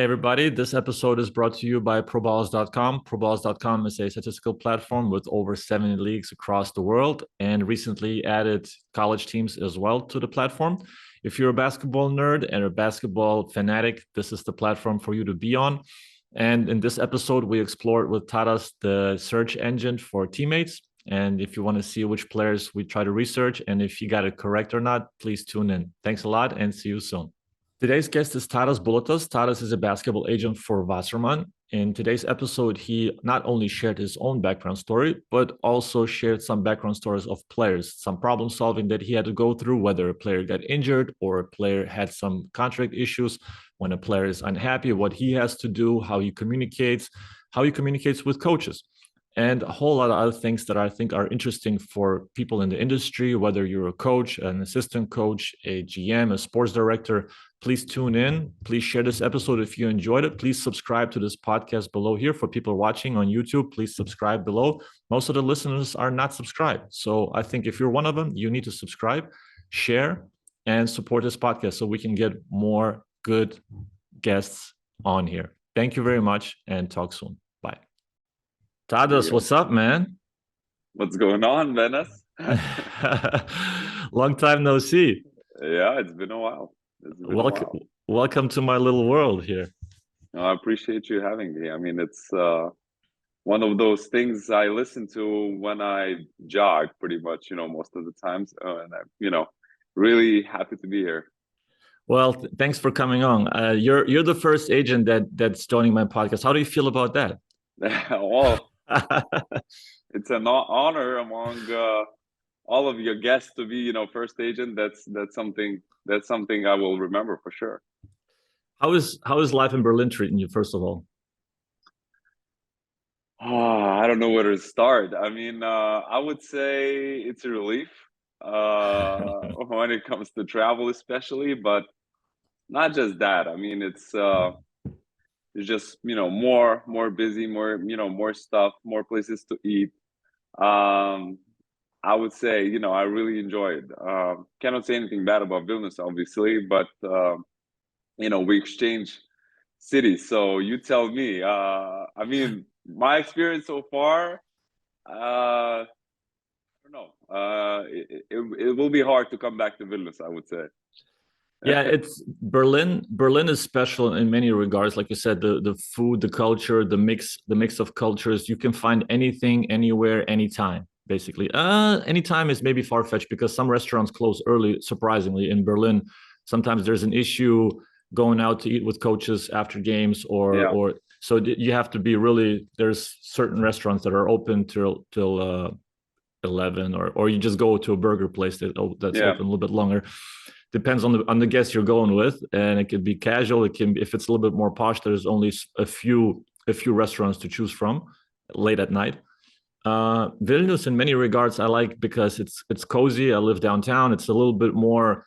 Hey everybody, this episode is brought to you by proballs.com. Proballs.com is a statistical platform with over 70 leagues across the world and recently added college teams as well to the platform. If you're a basketball nerd and a basketball fanatic, this is the platform for you to be on. And in this episode, we explored with Tadas the search engine for teammates. And if you want to see which players we try to research and if you got it correct or not, please tune in. Thanks a lot and see you soon. Today's guest is Tadas Bulotas. Tadas is a basketball agent for Wassermann. In today's episode, he not only shared his own background story, but also shared some background stories of players, some problem solving that he had to go through, whether a player got injured or a player had some contract issues, when a player is unhappy, what he has to do, how he communicates with coaches, and a whole lot of other things that I think are interesting for people in the industry, whether you're a coach, an assistant coach, a GM, a sports director. Please tune in. Please share this episode if you enjoyed it. Please subscribe to this podcast below here. For people watching on YouTube, please subscribe below. Most of the listeners are not subscribed. So I think if you're one of them, you need to subscribe, share, and support this podcast so we can get more good guests on here. Thank you very much and talk soon. Bye. Tadas, what's up, man? What's going on, Venice? Long time no see. Yeah, it's been a while. Welcome to my little world here. I appreciate you having me. I mean, it's one of those things I listen to when I jog pretty much, most of the times. And I'm, really happy to be here. Well, thanks for coming on. You're the first agent that's joining my podcast. How do you feel about that? Well, it's an honor among all of your guests to be, first agent. That's something I will remember for sure. How is life in Berlin treating you, first of all? I don't know where to start. I mean, I would say it's a relief when it comes to travel, especially, but not just that. I mean, it's just more busy, more stuff, more places to eat. I would say, I really enjoyed. Cannot say anything bad about Vilnius, obviously, but we exchange cities. So you tell me. I mean, my experience so far, I don't know. It will be hard to come back to Vilnius, I would say. Yeah, it's Berlin. Berlin is special in many regards. Like you said, the food, the culture, the mix of cultures. You can find anything, anywhere, anytime. Basically, anytime is maybe far-fetched because some restaurants close early. Surprisingly, in Berlin, sometimes there's an issue going out to eat with coaches after games, or so you have to be really. There's certain restaurants that are open till 11, or you just go to a burger place that's open a little bit longer. Depends on the guest you're going with, and it could be casual. It can be, if it's a little bit more posh, there's only a few restaurants to choose from late at night. Vilnius, in many regards, I like because it's cozy. I live downtown. It's a little bit more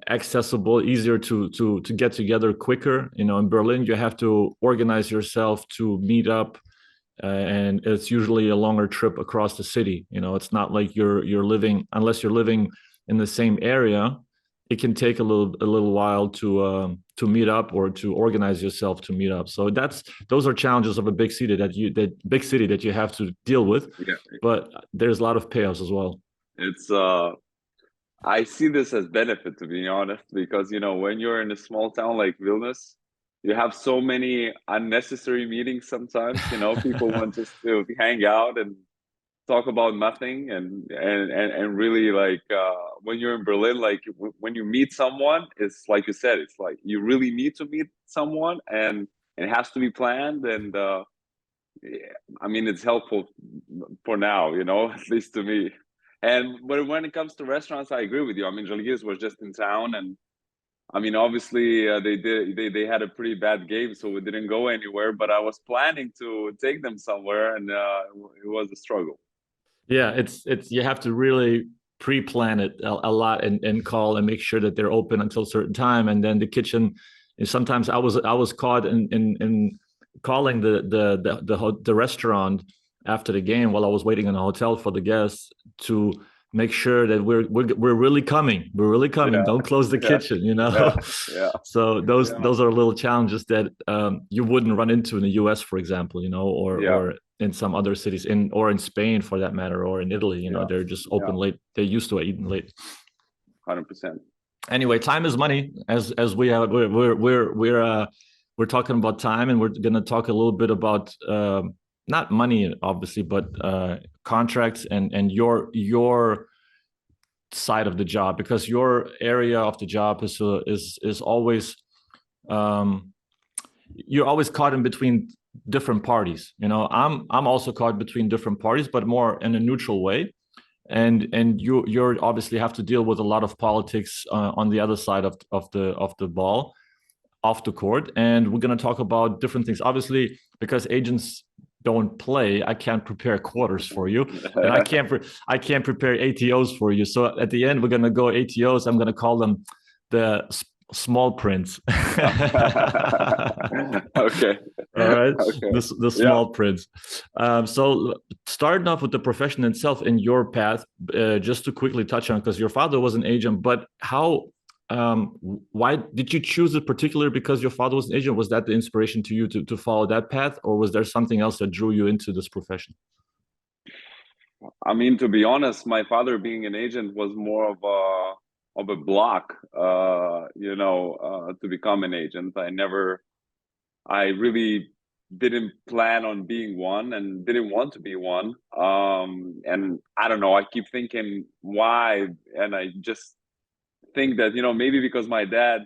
accessible, easier to get together quicker. In Berlin, you have to organize yourself to meet up, and it's usually a longer trip across the city. It's not like you're living, unless you're living in the same area. It can take a little while to meet up or to organize yourself to meet up. So those are challenges of a big city that you have to deal with. Yeah. But there's a lot of payoffs as well. It's I see this as benefit, to be honest, because when you're in a small town like Vilnius, you have so many unnecessary meetings sometimes. People want just to hang out and talk about nothing, and really, like when you're in Berlin, like when you meet someone, it's like you said, it's like you really need to meet someone, and it has to be planned. And I mean, it's helpful for now, at least to me. But when it comes to restaurants, I agree with you. I mean, Žalgiris was just in town, and I mean, obviously they had a pretty bad game, so we didn't go anywhere. But I was planning to take them somewhere, and it was a struggle. Yeah, it's you have to really pre-plan it a lot and call and make sure that they're open until a certain time. And then the kitchen, sometimes I was caught in calling the restaurant after the game while I was waiting in a hotel for the guests to make sure that we're really coming. We're really coming. Yeah. Don't close the kitchen, you know. Yeah. So those are little challenges that you wouldn't run into in the US, for example, you know, or in some other cities, or in Spain for that matter, or in Italy. You know, they're just open late. They're used to eating late. 100%. Anyway, time is money. As we have, we're talking about time, and we're going to talk a little bit about not money, obviously, but contracts and your side of the job, because your area of the job is always you're always caught in between different parties. You know, I'm also caught between different parties, but more in a neutral way. And you're obviously have to deal with a lot of politics on the other side of the ball, off the court. And we're going to talk about different things, obviously, because agents don't play. I can't prepare quarters for you, and I can't prepare ATOs for you. So at the end, we're going to go ATOs. I'm going to call them the small prints. Okay. All right. Okay. The small prints. So starting off with the profession itself in your path, just to quickly touch on, because your father was an agent, but why did you choose it particularly because your father was an agent? Was that the inspiration to you to follow that path, or was there something else that drew you into this profession? I mean, to be honest, my father being an agent was more of a block, to become an agent. I really didn't plan on being one and didn't want to be one. And I don't know, I keep thinking why. And I just think that, maybe because my dad,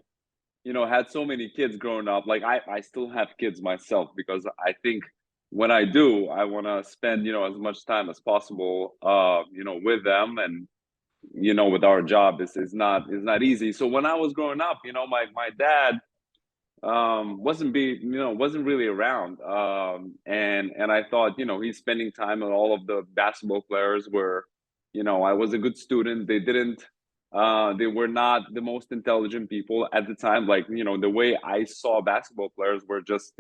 had so many kids growing up. Like I still have kids myself, because I think when I do, I want to spend, as much time as possible, with them. And, with our job, is not easy. So when I was growing up, my dad wasn't really around. And I thought, he's spending time with all of the basketball players where, I was a good student. They were not the most intelligent people at the time. Like, the way I saw basketball players were just,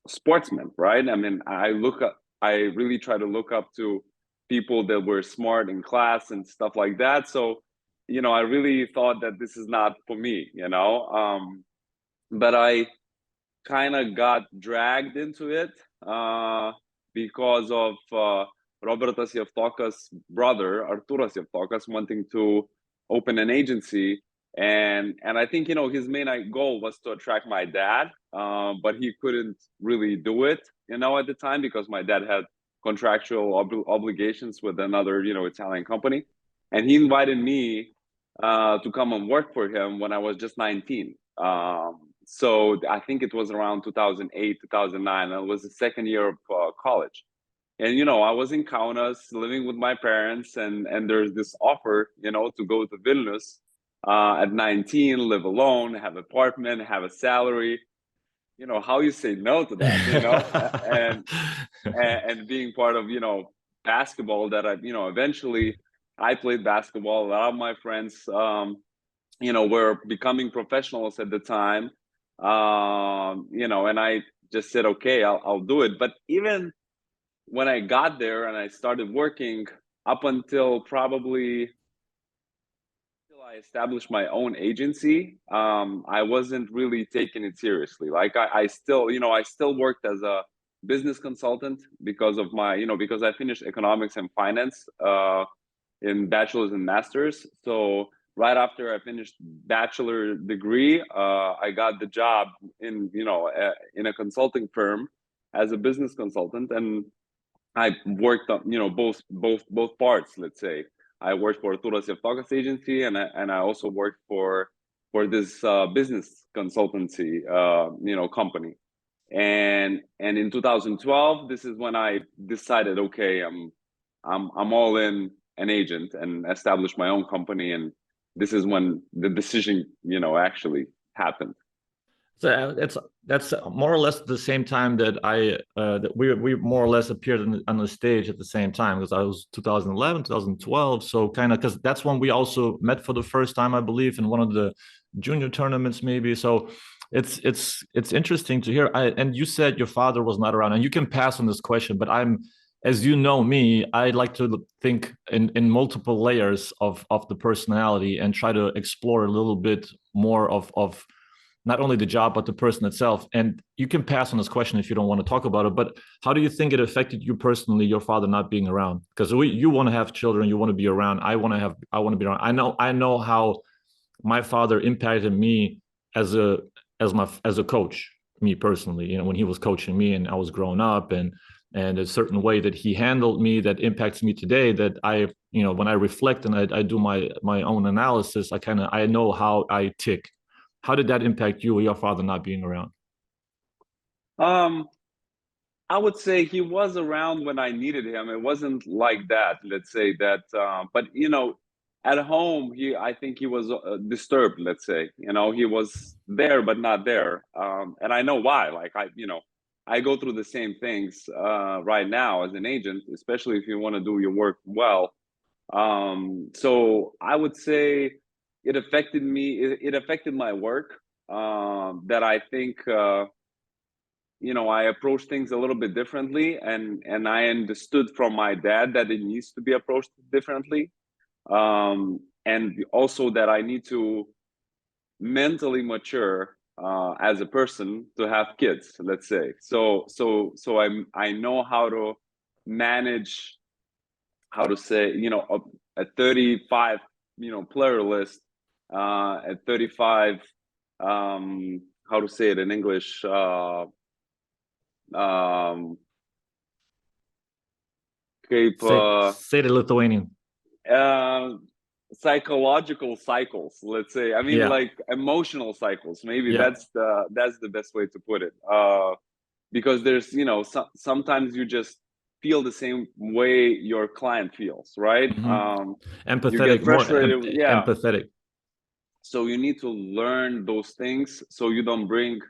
sportsmen, right? I mean, I really try to look up to people that were smart in class and stuff like that. So, I really thought that this is not for me, but I kind of got dragged into it because of Robertas Javtokas' brother, Arturas Javtokas, wanting to open an agency. And I think, his main goal was to attract my dad, but he couldn't really do it, at the time, because my dad had contractual obligations with another, Italian company. And he invited me to come and work for him when I was just 19. So I think it was around 2008, 2009. It was the second year of college. And, I was in Kaunas living with my parents, and there's this offer, to go to Vilnius at 19, live alone, have an apartment, have a salary. How you say no to that, and being part of, basketball that eventually I played basketball. A lot of my friends, were becoming professionals at the time, and I just said, okay, I'll do it. But even when I got there and I started working, up until probably I established my own agency, I wasn't really taking it seriously. Like I still worked as a business consultant because of because I finished economics and finance in bachelor's and master's. So right after I finished bachelor degree, I got the job in a consulting firm as a business consultant, and I worked on both parts. Let's say I worked for Arturas Javtokas agency, and I also worked for this business consultancy company. And in 2012, this is when I decided, okay, I'm all in an agent and established my own company, and this is when the decision actually happened. So that's more or less the same time that that we more or less appeared on the stage at the same time, because I was 2011, 2012. So kind of, because that's when we also met for the first time, I believe, in one of the junior tournaments, maybe. So it's interesting to hear. And you said your father was not around, and you can pass on this question, but I'm as you know me, I like to think in multiple layers of the personality and try to explore a little bit more of not only the job, but the person itself. And you can pass on this question if you don't want to talk about it, but how do you think it affected you personally, your father not being around? Because you want to have children, you want to be around. I want to be around. I know how my father impacted me as a coach, me personally, when he was coaching me and I was growing up, and a certain way that he handled me that impacts me today, that when I reflect and I do my own analysis, I know how I tick. How did that impact you or your father not being around? Um, I would say he was around when I needed him. It wasn't like that, let's say that. But at home, I think he was disturbed. Let's say, he was there but not there. And I know why. Like I go through the same things right now as an agent, especially if you want to do your work well. So I would say it affected me. It affected my work. That I think. I approach things a little bit differently, and I understood from my dad that it needs to be approached differently, and also that I need to mentally mature as a person to have kids, let's say. So I know how to manage, how to say, a 35 player list, at 35, how to say it in English, kaip Say the Lithuanian. Psychological cycles, let's say. I mean, Yeah. like emotional cycles. Maybe Yeah. that's the best way to put it. Because there's, sometimes you just feel the same way your client feels, right? Mm-hmm. You Empathetic, get more frustrated. Yeah. empathetic. So you need to learn those things so you don't bring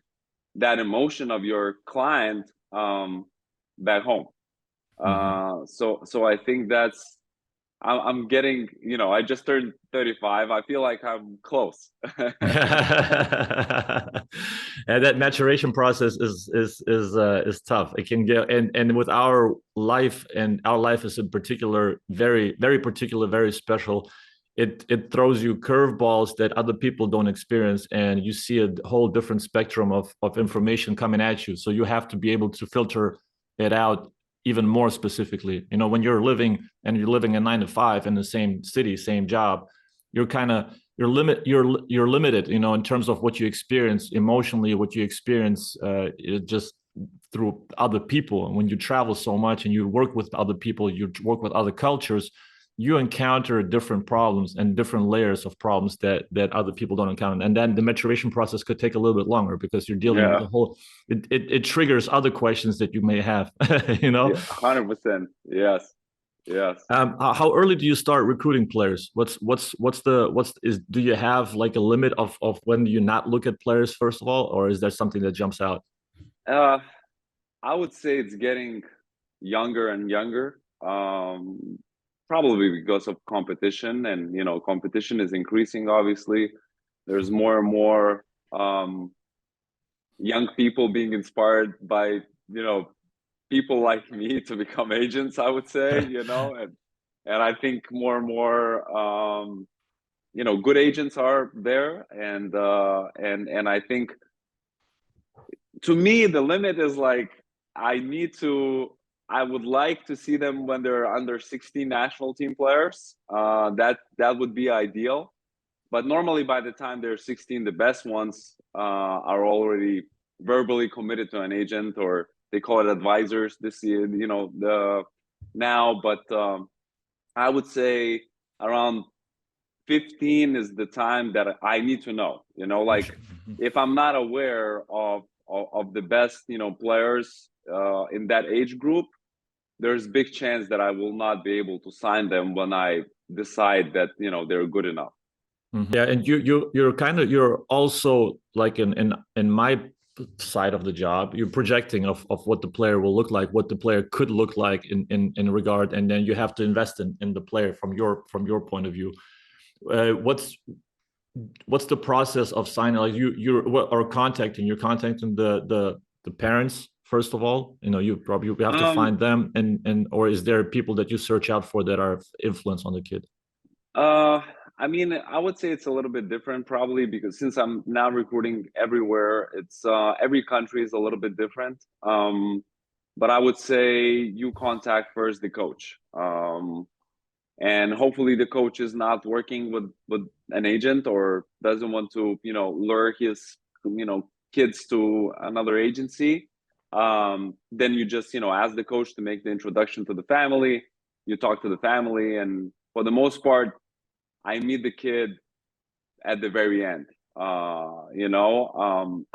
that emotion of your client back home. Mm-hmm. So I think I'm getting, I just turned 35. I feel like I'm close. And that maturation process is tough. It can get, and with our life, and our life is in particular very, very particular, very special. It throws you curveballs that other people don't experience, and you see a whole different spectrum of information coming at you. So you have to be able to filter it out even more specifically. When you're living a 9 to 5 in the same city, same job, you're limited, in terms of what you experience emotionally, what you experience just through other people. And when you travel so much and you work with other people, you work with other cultures, you encounter different problems and different layers of problems that other people don't encounter. And then the maturation process could take a little bit longer because you're dealing with Yeah. the whole, it triggers other questions that you may have. Yeah, 100%. Yes. Yes. How early do you start recruiting players? Do you have like a limit of when you not look at players first of all, or is there something that jumps out? I would say it's getting younger and younger. Probably because of competition, and competition is increasing. Obviously, there's more and more young people being inspired by people like me to become agents, I would say. And I think more and more good agents are there, and I think, to me, the limit is like, I would like to see them when they're under 16 national team players. That would be ideal. But normally by the time they're 16, the best ones are already verbally committed to an agent, or they call it advisors this year, the now. But I would say around 15 is the time that I need to know. Like, if I'm not aware of the best players in that age group, there's big chance that I will not be able to sign them when I decide that they're good enough. Yeah, and you're also like in my side of the job, you're projecting of what the player will look like, what the player could look like in regard, and then you have to invest in the player from your point of view. What's the process of signing? Like you're contacting the parents first of all? You have to find them, and or is there people that you search out for that are influence on the kid? I mean, I would say it's a little bit different, probably, because since I'm now recruiting everywhere, it's every country is a little bit different. But I would say you contact first the coach, and hopefully the coach is not working with an agent or doesn't want to lure his kids to another agency. Then you just ask the coach to make the introduction to the family. You talk to the family, and for the most part, I meet the kid at the very end,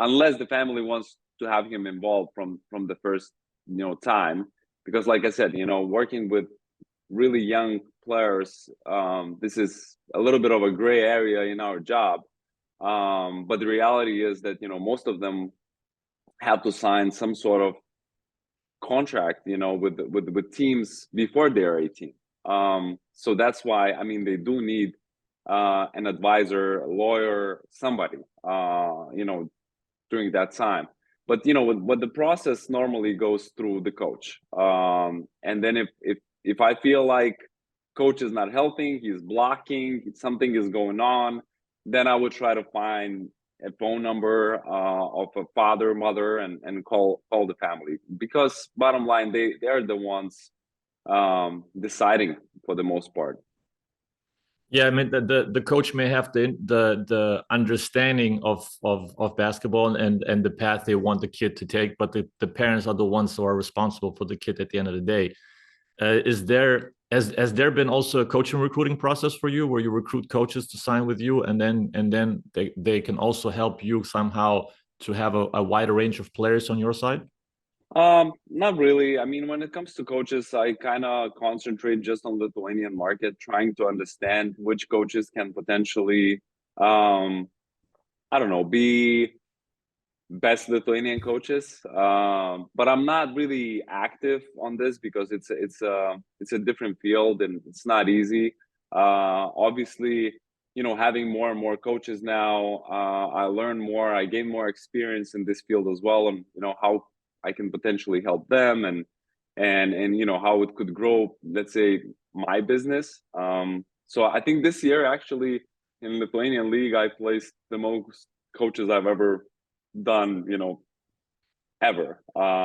unless the family wants to have him involved from the first, time, because like I said, working with really young players, this is a little bit of a gray area in our job. But the reality is that, most of them have to sign some sort of contract, with teams before they're 18. So that's why, I mean, they do need an advisor, a lawyer, somebody, during that time. But what the process normally goes through the coach. And then if I feel like coach is not helping, he's blocking, something is going on, then I would try to find a phone number of a father, mother, and call the family, because bottom line, they are the ones deciding for the most part. Yeah, I mean the coach may have the understanding of basketball and the path they want the kid to take, but the parents are the ones who are responsible for the kid at the end of the day. Has there been also a coaching recruiting process for you where you recruit coaches to sign with you, and then they can also help you somehow to have a wider range of players on your side? Not really. I mean, when it comes to coaches, I kind of concentrate just on the Lithuanian market, trying to understand which coaches can potentially, I don't know, be best Lithuanian coaches. But I'm not really active on this because it's a different field and it's not easy. Obviously, having more and more coaches now, I learn more, I gain more experience in this field as well, and how I can potentially help them, and how it could grow, let's say, my business. So I think this year, actually, in Lithuanian league, I placed the most coaches I've ever done, ever.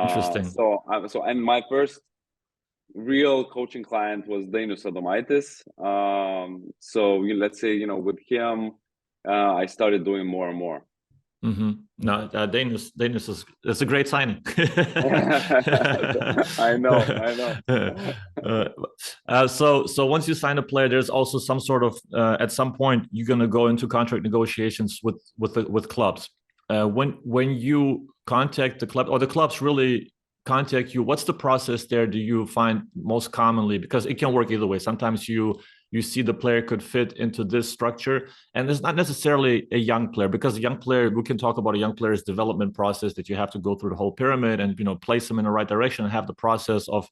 Interesting. So and my first real coaching client was Dainius Adomaitis. So let's say, with him, I started doing more and more. Mm-hmm. No, Dainius is, it's a great signing. I know. So once you sign a player, there's also some sort of at some point you're gonna go into contract negotiations with clubs. When you contact the club, or the clubs really contact you, what's the process there? Do you find most commonly, because it can work either way? Sometimes you see the player could fit into this structure, and it's not necessarily a young player, because a young player, we can talk about a young player's development process, that you have to go through the whole pyramid and place them in the right direction and have the process of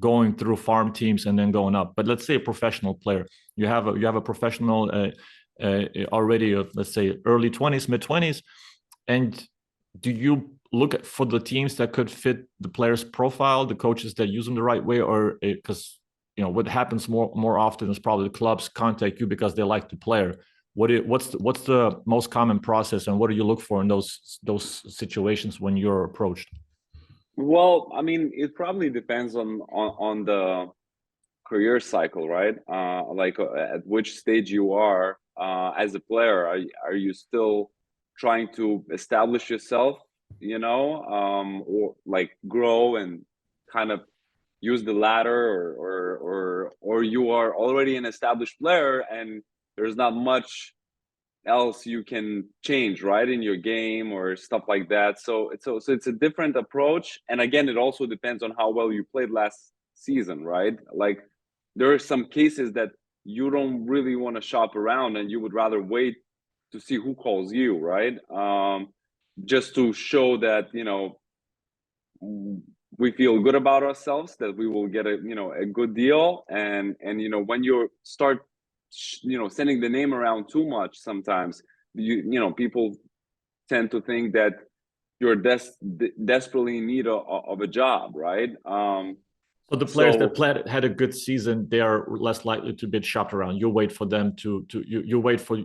going through farm teams and then going up. But let's say a professional player, you have a professional already of, let's say, early 20s, mid 20s, and do you look for the teams that could fit the player's profile, the coaches that use them the right way, or because what happens more often is probably the clubs contact you because they like the player. What's the most common process, and what do you look for in those situations when you're approached? Well, I mean, it probably depends on the career cycle, right? Like at which stage you are as a player. Are you still trying to establish yourself, or like grow and kind of use the ladder, or you are already an established player and there's not much else you can change, right, in your game or stuff like that. So it's a different approach, and again, it also depends on how well you played last season, right? Like there are some cases that you don't really want to shop around and you would rather wait to see who calls you, right? Just to show that we feel good about ourselves, that we will get a good deal, and when you start sending the name around too much, sometimes people tend to think that you're desperately in need of a job, right? So the players that had a good season, they are less likely to be shopped around. You wait for them you wait for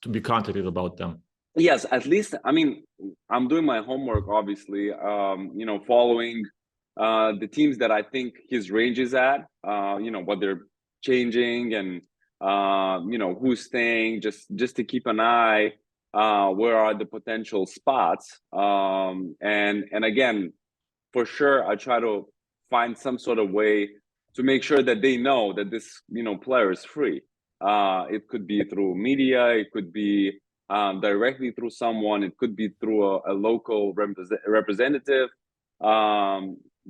to be contacted about them. Yes, at least, I mean, I'm doing my homework, obviously, following the teams that I think his range is at, what they're changing and, who's staying, just to keep an eye, where are the potential spots. And again, for sure, I try to find some sort of way to make sure that they know that this, player is free. It could be through media, it could be directly through someone, it could be through a local representative,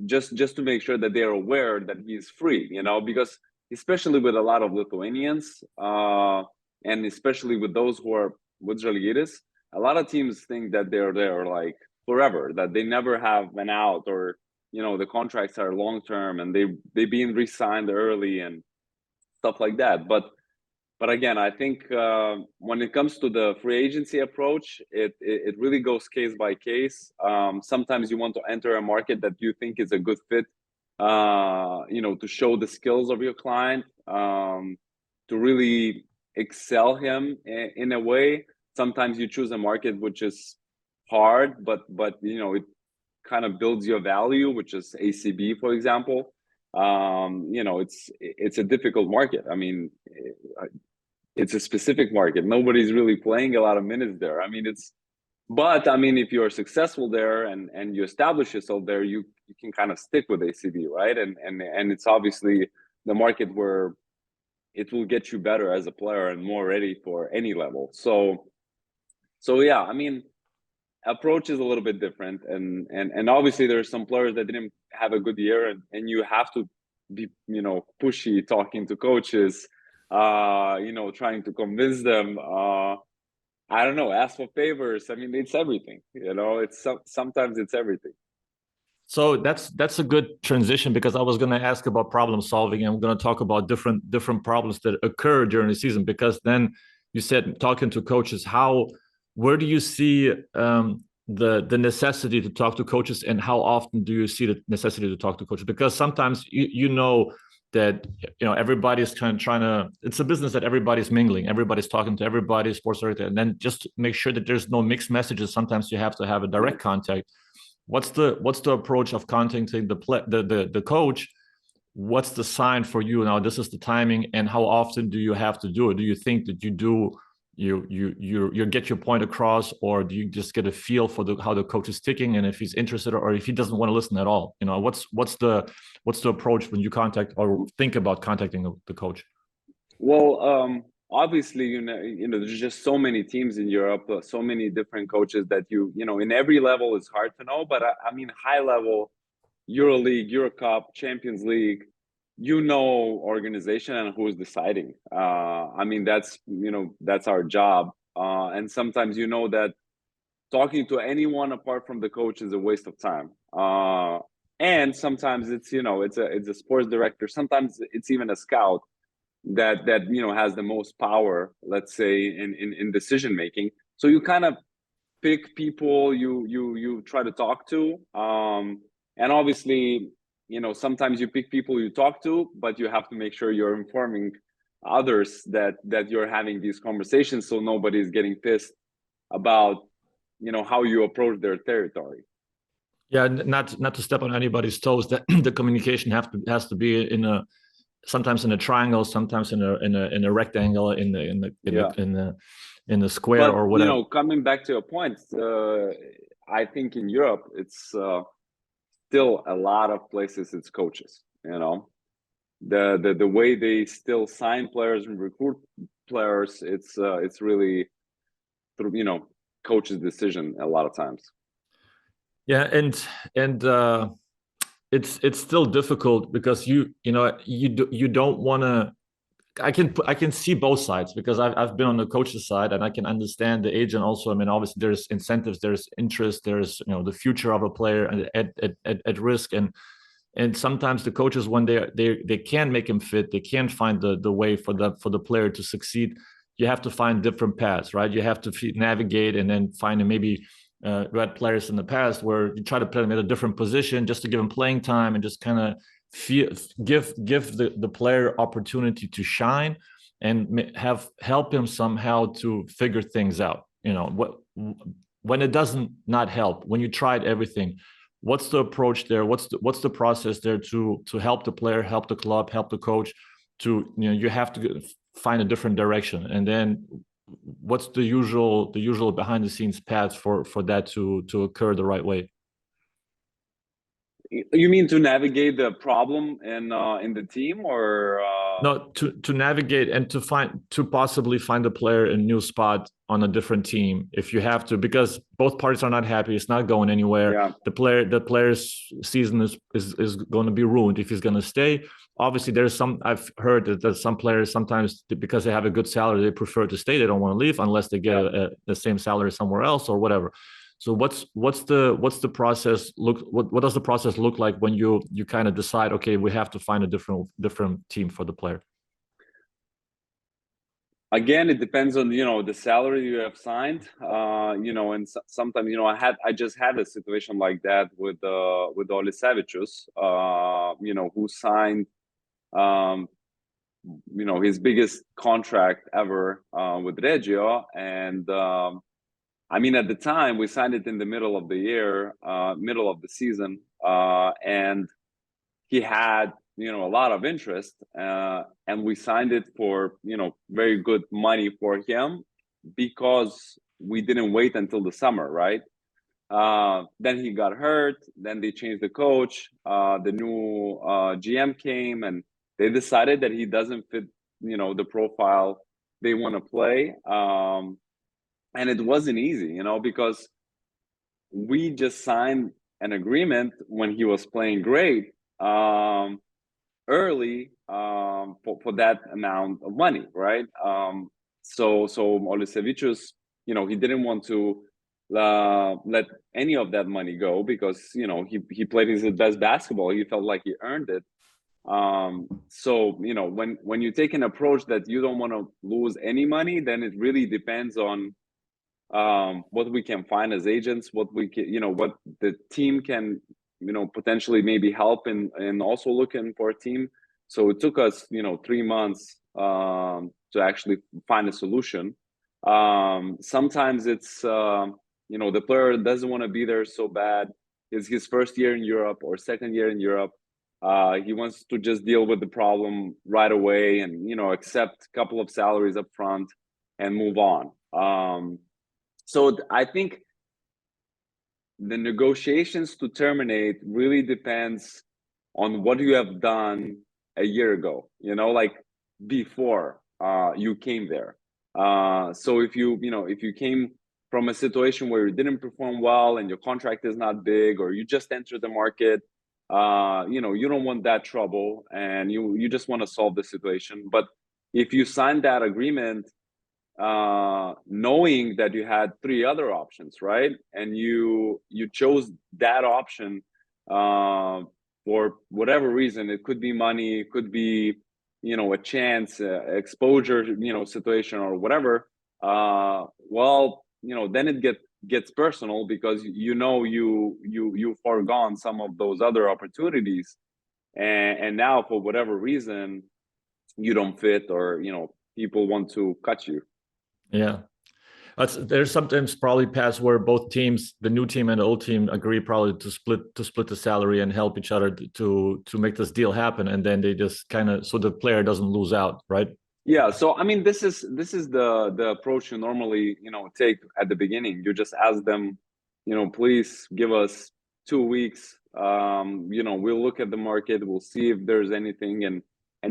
just to make sure that they're aware that he's free, because especially with a lot of Lithuanians, and especially with those who are with Žalgiris, a lot of teams think that they're there like forever, that they never have an out, or the contracts are long term and they being re-signed early and stuff like that. But again, I think when it comes to the free agency approach, it really goes case by case. Sometimes you want to enter a market that you think is a good fit, to show the skills of your client, to really excel him in a way. Sometimes you choose a market which is hard, but it kind of builds your value, which is ACB, for example. It's a difficult market. I mean, it's a specific market. Nobody's really playing a lot of minutes there. I mean, but I mean, if you're successful there and you establish yourself there, you can kind of stick with ACB, right? And it's obviously the market where it will get you better as a player and more ready for any level. So yeah, I mean, approach is a little bit different, and obviously there's some players that didn't have a good year, and you have to be pushy, talking to coaches, trying to convince them, I don't know, ask for favors. I mean, it's everything, sometimes it's everything. So that's a good transition, because I was going to ask about problem solving, and we're going to talk about different problems that occur during the season, because then you said talking to coaches, where do you see the necessity to talk to coaches, and how often do you see the necessity to talk to coaches? Because sometimes that everybody's trying to, it's a business that everybody's mingling, everybody's talking to everybody, sports director, and then just to make sure that there's no mixed messages, sometimes you have to have a direct contact. What's the approach of contacting the coach? What's the sign for you now? This is the timing, and how often do you have to do it? Do you think that you get your point across, or do you just get a feel for how the coach is ticking, and if he's interested, or if he doesn't want to listen at all? What's the approach when you contact or think about contacting the coach? Well, obviously, there's just so many teams in Europe, so many different coaches that in every level it's hard to know. But I mean, high level, Euroleague, Eurocup, Champions League, organization and who is deciding. I mean, that's our job. And sometimes that talking to anyone apart from the coach is a waste of time. And sometimes it's it's a sports director. Sometimes it's even a scout that has the most power, let's say, in decision making. So you kind of pick people you try to talk to, and obviously sometimes you pick people you talk to, but you have to make sure you're informing others that you're having these conversations, so nobody's getting pissed about how you approach their territory. Yeah, not to step on anybody's toes, that the communication has to be sometimes in a triangle, sometimes in a rectangle, in the square, or whatever. Coming back to your point, I think in Europe it's still a lot of places it's coaches. The way they still sign players and recruit players, it's really through coach's decision a lot of times. Yeah, and it's still difficult, because you don't want to. I can see both sides, because I've been on the coach's side, and I can understand the agent also. I mean, obviously there's incentives, there's interest, there's the future of a player at risk, and sometimes the coaches, when they can't make him fit, they can't find the way for the player to succeed. You have to find different paths, right? You have to navigate and then find maybe we had players in the past where you try to play them at a different position just to give them playing time and just kind of give the player opportunity to shine and help him somehow to figure things out. You know, when it doesn't not help, when you tried everything, what's the approach there? What's the process there to help the player, help the club, help the coach? To, you know, you have to find a different direction, and then what's the usual behind the scenes path for that to occur the right way? You mean to navigate the problem in the team, or no, to navigate and to possibly find a player in a new spot on a different team if you have to, because both parties are not happy, it's not going anywhere. Yeah. The player's season is going to be ruined if he's going to stay. Obviously there's some, I've heard that some players sometimes, because they have a good salary, they prefer to stay, they don't want to leave unless they get the same salary somewhere else or whatever. So what's the process look? What does the process look like when you kind of decide, okay, we have to find a different team for the player? Again, it depends on, you know, the salary you have signed. You know, and sometimes, you know, I just had a situation like that with Olisevičius, you know, who signed you know, his biggest contract ever with Reggio, and I mean, at the time, we signed it in the middle of the year, middle of the season, and he had, you know, a lot of interest, and we signed it for, you know, very good money for him because we didn't wait until the summer, right? Then he got hurt. Then they changed the coach. The new GM came, and they decided that he doesn't fit, you know, the profile they want to play. And it wasn't easy, you know, because we just signed an agreement when he was playing great early for that amount of money, right? So Olisevičius, you know, he didn't want to let any of that money go because, you know, he played his best basketball. He felt like he earned it. So, you know, when you take an approach that you don't want to lose any money, then it really depends on what we can find as agents, what we can, you know, what the team can, you know, potentially maybe help in also looking for a team. So it took us, you know, 3 months to actually find a solution. Sometimes it's you know, the player doesn't want to be there so bad. It's his first year in Europe or second year in Europe. He wants to just deal with the problem right away and, you know, accept a couple of salaries up front and move on. So I think the negotiations to terminate really depends on what you have done a year ago, you know, like before you came there. So if you came from a situation where you didn't perform well and your contract is not big, or you just entered the market, you know, you don't want that trouble and you just want to solve the situation. But if you sign that agreement knowing that you had 3 other options, right, and you chose that option for whatever reason, it could be money, it could be, you know, a chance, exposure, you know, situation or whatever, well, you know, then it gets personal because, you know, you foregone some of those other opportunities, and now for whatever reason you don't fit, or, you know, people want to cut you. Yeah, there's sometimes probably paths where both teams, the new team and the old team, agree probably to split the salary and help each other to make this deal happen, and then they just kind of, so the player doesn't lose out, right? Yeah. So I mean, this is the approach you normally, you know, take at the beginning. You just ask them, you know, please give us 2 weeks. You know, we'll look at the market, we'll see if there's anything, and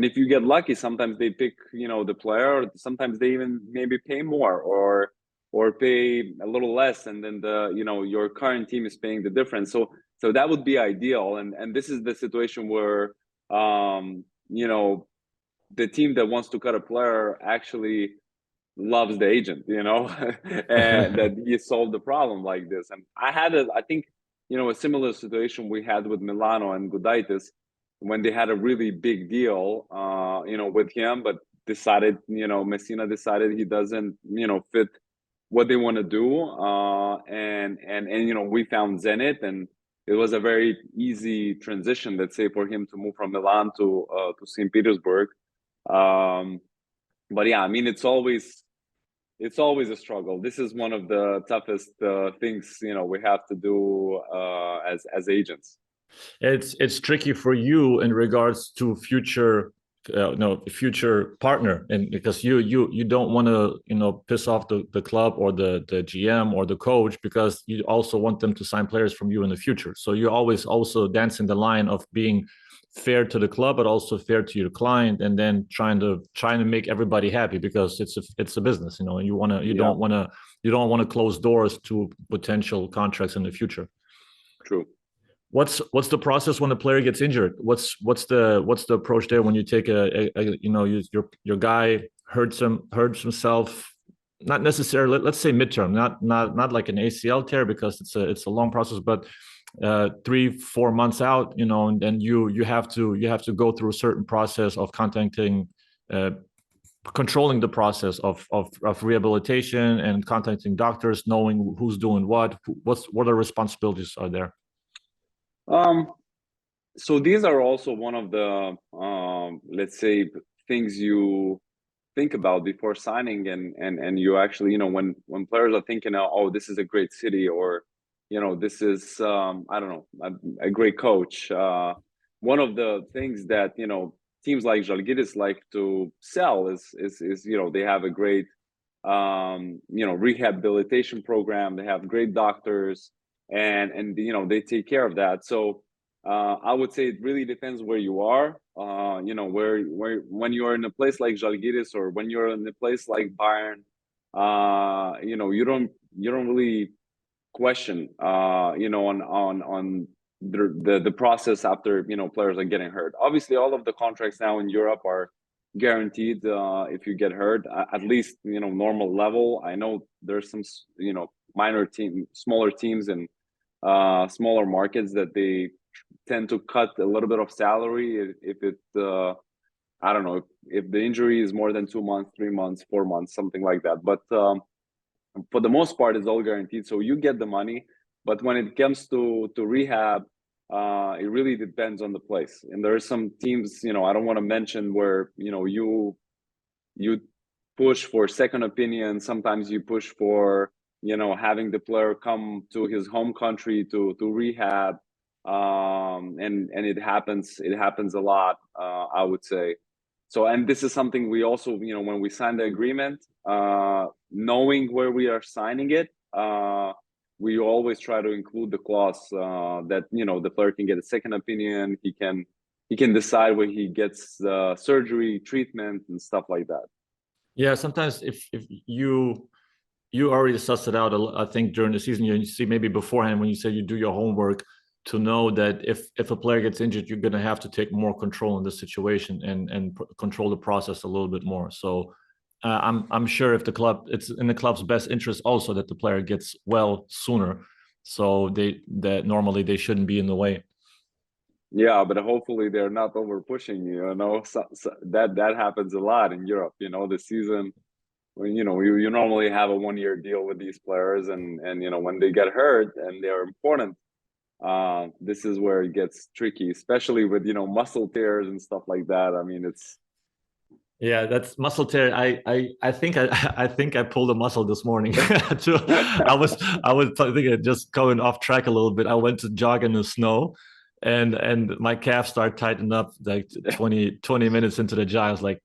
if you get lucky, sometimes they pick, you know, the player, or sometimes they even maybe pay more or pay a little less, and then you know, your current team is paying the difference. So that would be ideal, and this is the situation where you know, the team that wants to cut a player actually loves the agent, you know, and that he solved the problem like this. And I think, you know, a similar situation we had with Milano and Gudaitis when they had a really big deal, you know, with him, but decided, you know, Messina decided he doesn't, you know, fit what they want to do, and you know, we found Zenit, and it was a very easy transition, let's say, for him to move from Milan to St. Petersburg. But yeah, I mean, it's always a struggle. This is one of the toughest things, you know, we have to do as agents. It's tricky for you in regards to future partner, and because you don't want to, you know, piss off the club or the GM or the coach, because you also want them to sign players from you in the future. So you're always also dancing the line of being fair to the club but also fair to your client, and then trying to make everybody happy, because it's a business, you know, and you don't want to close doors to potential contracts in the future. True. What's the process when a player gets injured? What's the approach there when you take your guy hurts himself, not necessarily, let's say midterm, not like an ACL tear, because it's a long process, but 3-4 months out, you know, and then you have to go through a certain process of contacting, controlling the process of rehabilitation and contacting doctors, knowing who's doing what are responsibilities are there. So these are also one of the let's say things you think about before signing, and you actually, you know, when players are thinking, oh, this is a great city, or, you know, this is I don't know, a great coach. One of the things that, you know, teams like Žalgiris like to sell is you know, they have a great you know, rehabilitation program. They have great doctors, and you know, they take care of that. So I would say it really depends where you are. You know, where when you are in a place like Žalgiris, or when you're in a place like Bayern, you know, you don't really question you know, on the process after, you know, players are getting hurt. Obviously, all of the contracts now in Europe are guaranteed if you get hurt, at least, you know, normal level. I know there's some, you know, smaller teams in smaller markets that they tend to cut a little bit of salary if it I don't know, if the injury is more than 2 months, 3 months, 4 months, something like that. But for the most part, it's all guaranteed, so you get the money. But when it comes to rehab, it really depends on the place. And there are some teams, you know, I don't want to mention, where, you know, you push for second opinion. Sometimes you push for, you know, having the player come to his home country to rehab, and it happens a lot, I would say. So, and this is something we also, you know, when we sign the agreement, knowing where we are signing it, we always try to include the clause that, you know, the player can get a second opinion. He can decide where he gets surgery, treatment, and stuff like that. Yeah, sometimes if you already sussed it out, I think during the season, you see maybe beforehand when you say you do your homework, to know that if a player gets injured, you're going to have to take more control in the situation and control the process a little bit more. So I'm sure if it's in the club's best interest also that the player gets well sooner, so that normally they shouldn't be in the way. Yeah, but hopefully they're not over pushing you. You know, so that happens a lot in Europe. You know, the season, when, you know, you normally have a 1-year deal with these players, and you know, when they get hurt and they're important, this is where it gets tricky, especially with, you know, muscle tears and stuff like that. I mean, it's that's muscle tear. I think I pulled a muscle this morning too. I was thinking, just going off track a little bit. I went to jog in the snow, and my calf started tightening up like 20 minutes into the jog. I was like,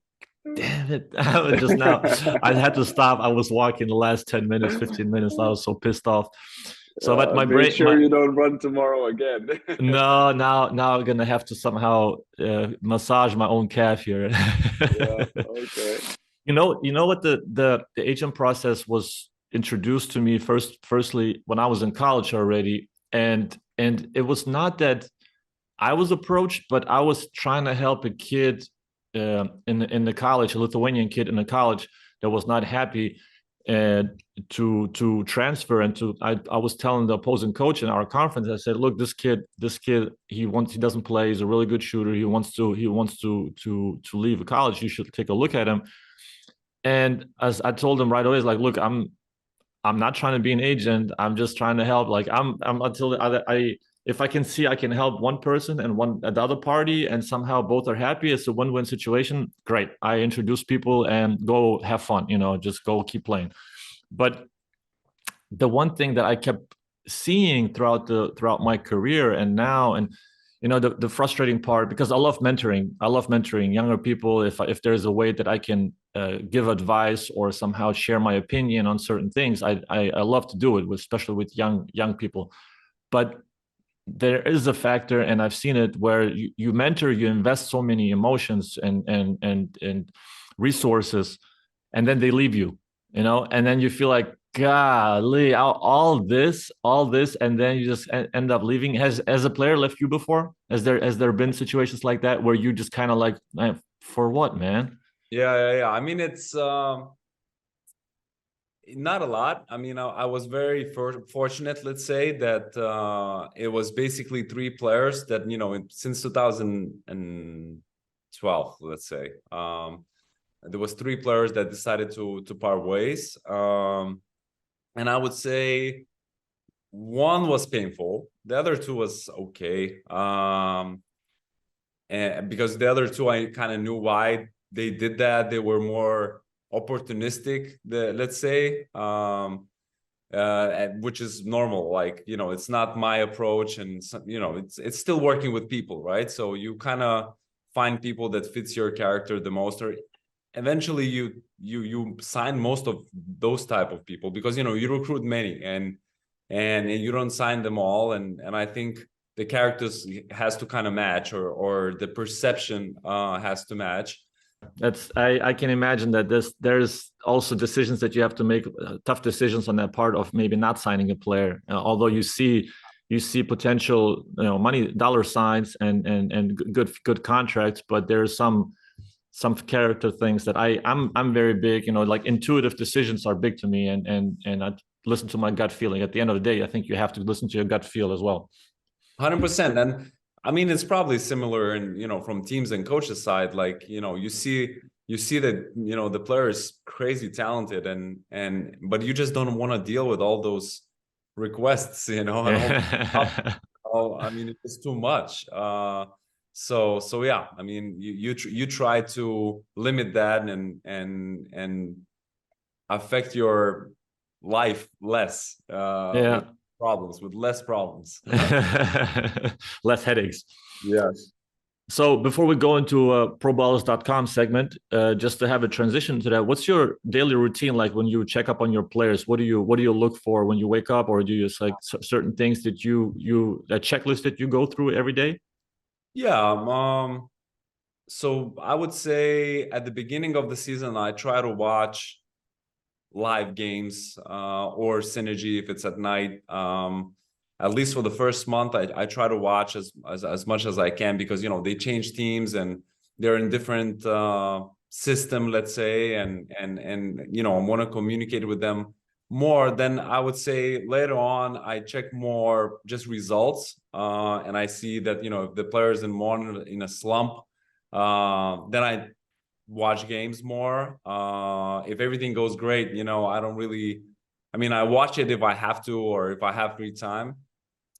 damn it. Just now I had to stop. I was walking the last 10 minutes, 15 minutes. I was so pissed off. So but my brain, you don't run tomorrow again. No, now I'm gonna have to somehow massage my own calf here. Yeah, okay. You know what, the agent process was introduced to me firstly when I was in college already, and it was not that I was approached, but I was trying to help a kid in the college, a Lithuanian kid in the college that was not happy to transfer. And I was telling the opposing coach in our conference, I said, look, this kid he doesn't play, he's a really good shooter, he wants to leave college, you should take a look at him. And as I told him right away, it's like, look, I'm not trying to be an agent. I'm just trying to help. Like I'm until I if I can see I can help one person and the other party, and somehow both are happy, it's a win-win situation. Great. I introduce people and go have fun. Just go keep playing. But the one thing that I kept seeing throughout my career and now, and the frustrating part, because I love mentoring younger people. If there's a way that I can give advice or somehow share my opinion on certain things, I love to do it, especially with young people. But there is a factor, and I've seen it, where you mentor, you invest so many emotions and resources, and then they leave you, and then you feel like, golly, all this, and then you just end up leaving. Has a player left you before? Has there been situations like that where you just kind of like, for what, man? Yeah. I mean, it's not a lot. I mean, I was very fortunate, let's say, that it was basically 3 players that, since 2012, let's say, there was 3 players that decided to part ways. And I would say one was painful. The other 2 was okay. And because the other 2, I kind of knew why they did that. They were more opportunistic, let's say, which is normal. Like, it's not my approach, and it's still working with people, right? So you kind of find people that fits your character the most, or eventually you sign most of those type of people, because you recruit many and you don't sign them all, and I think the characters has to kind of match, or the perception has to match. I can imagine that there's also decisions that you have to make, tough decisions on that part of maybe not signing a player, although you see potential, money, dollar signs and good contracts, but there's some character things that I'm very big, like intuitive decisions are big to me, and I listen to my gut feeling. At the end of the day, I think you have to listen to your gut feel as well. 100%. And I mean, it's probably similar in, from teams and coaches side, like, you see that, the player is crazy talented, but you just don't want to deal with all those requests, and I mean, it's too much. So yeah, I mean, you try to limit that and affect your life less. With less problems. Less headaches. Yes. So before we go into proballers.com segment, just to have a transition to that, what's your daily routine like when you check up on your players? What do you look for when you wake up, or do you just like certain things that a checklist that you go through every day? Yeah. So I would say at the beginning of the season, I try to watch live games or synergy if it's at night. At least for the first month, I try to watch as much as I can, because they change teams and they're in different system, let's say, and I want to communicate with them more. Then I would say later on I check more just results, and I see that if the player is in a slump, then I watch games more. If everything goes great, I don't really, I mean, I watch it if I have to, or if I have free time.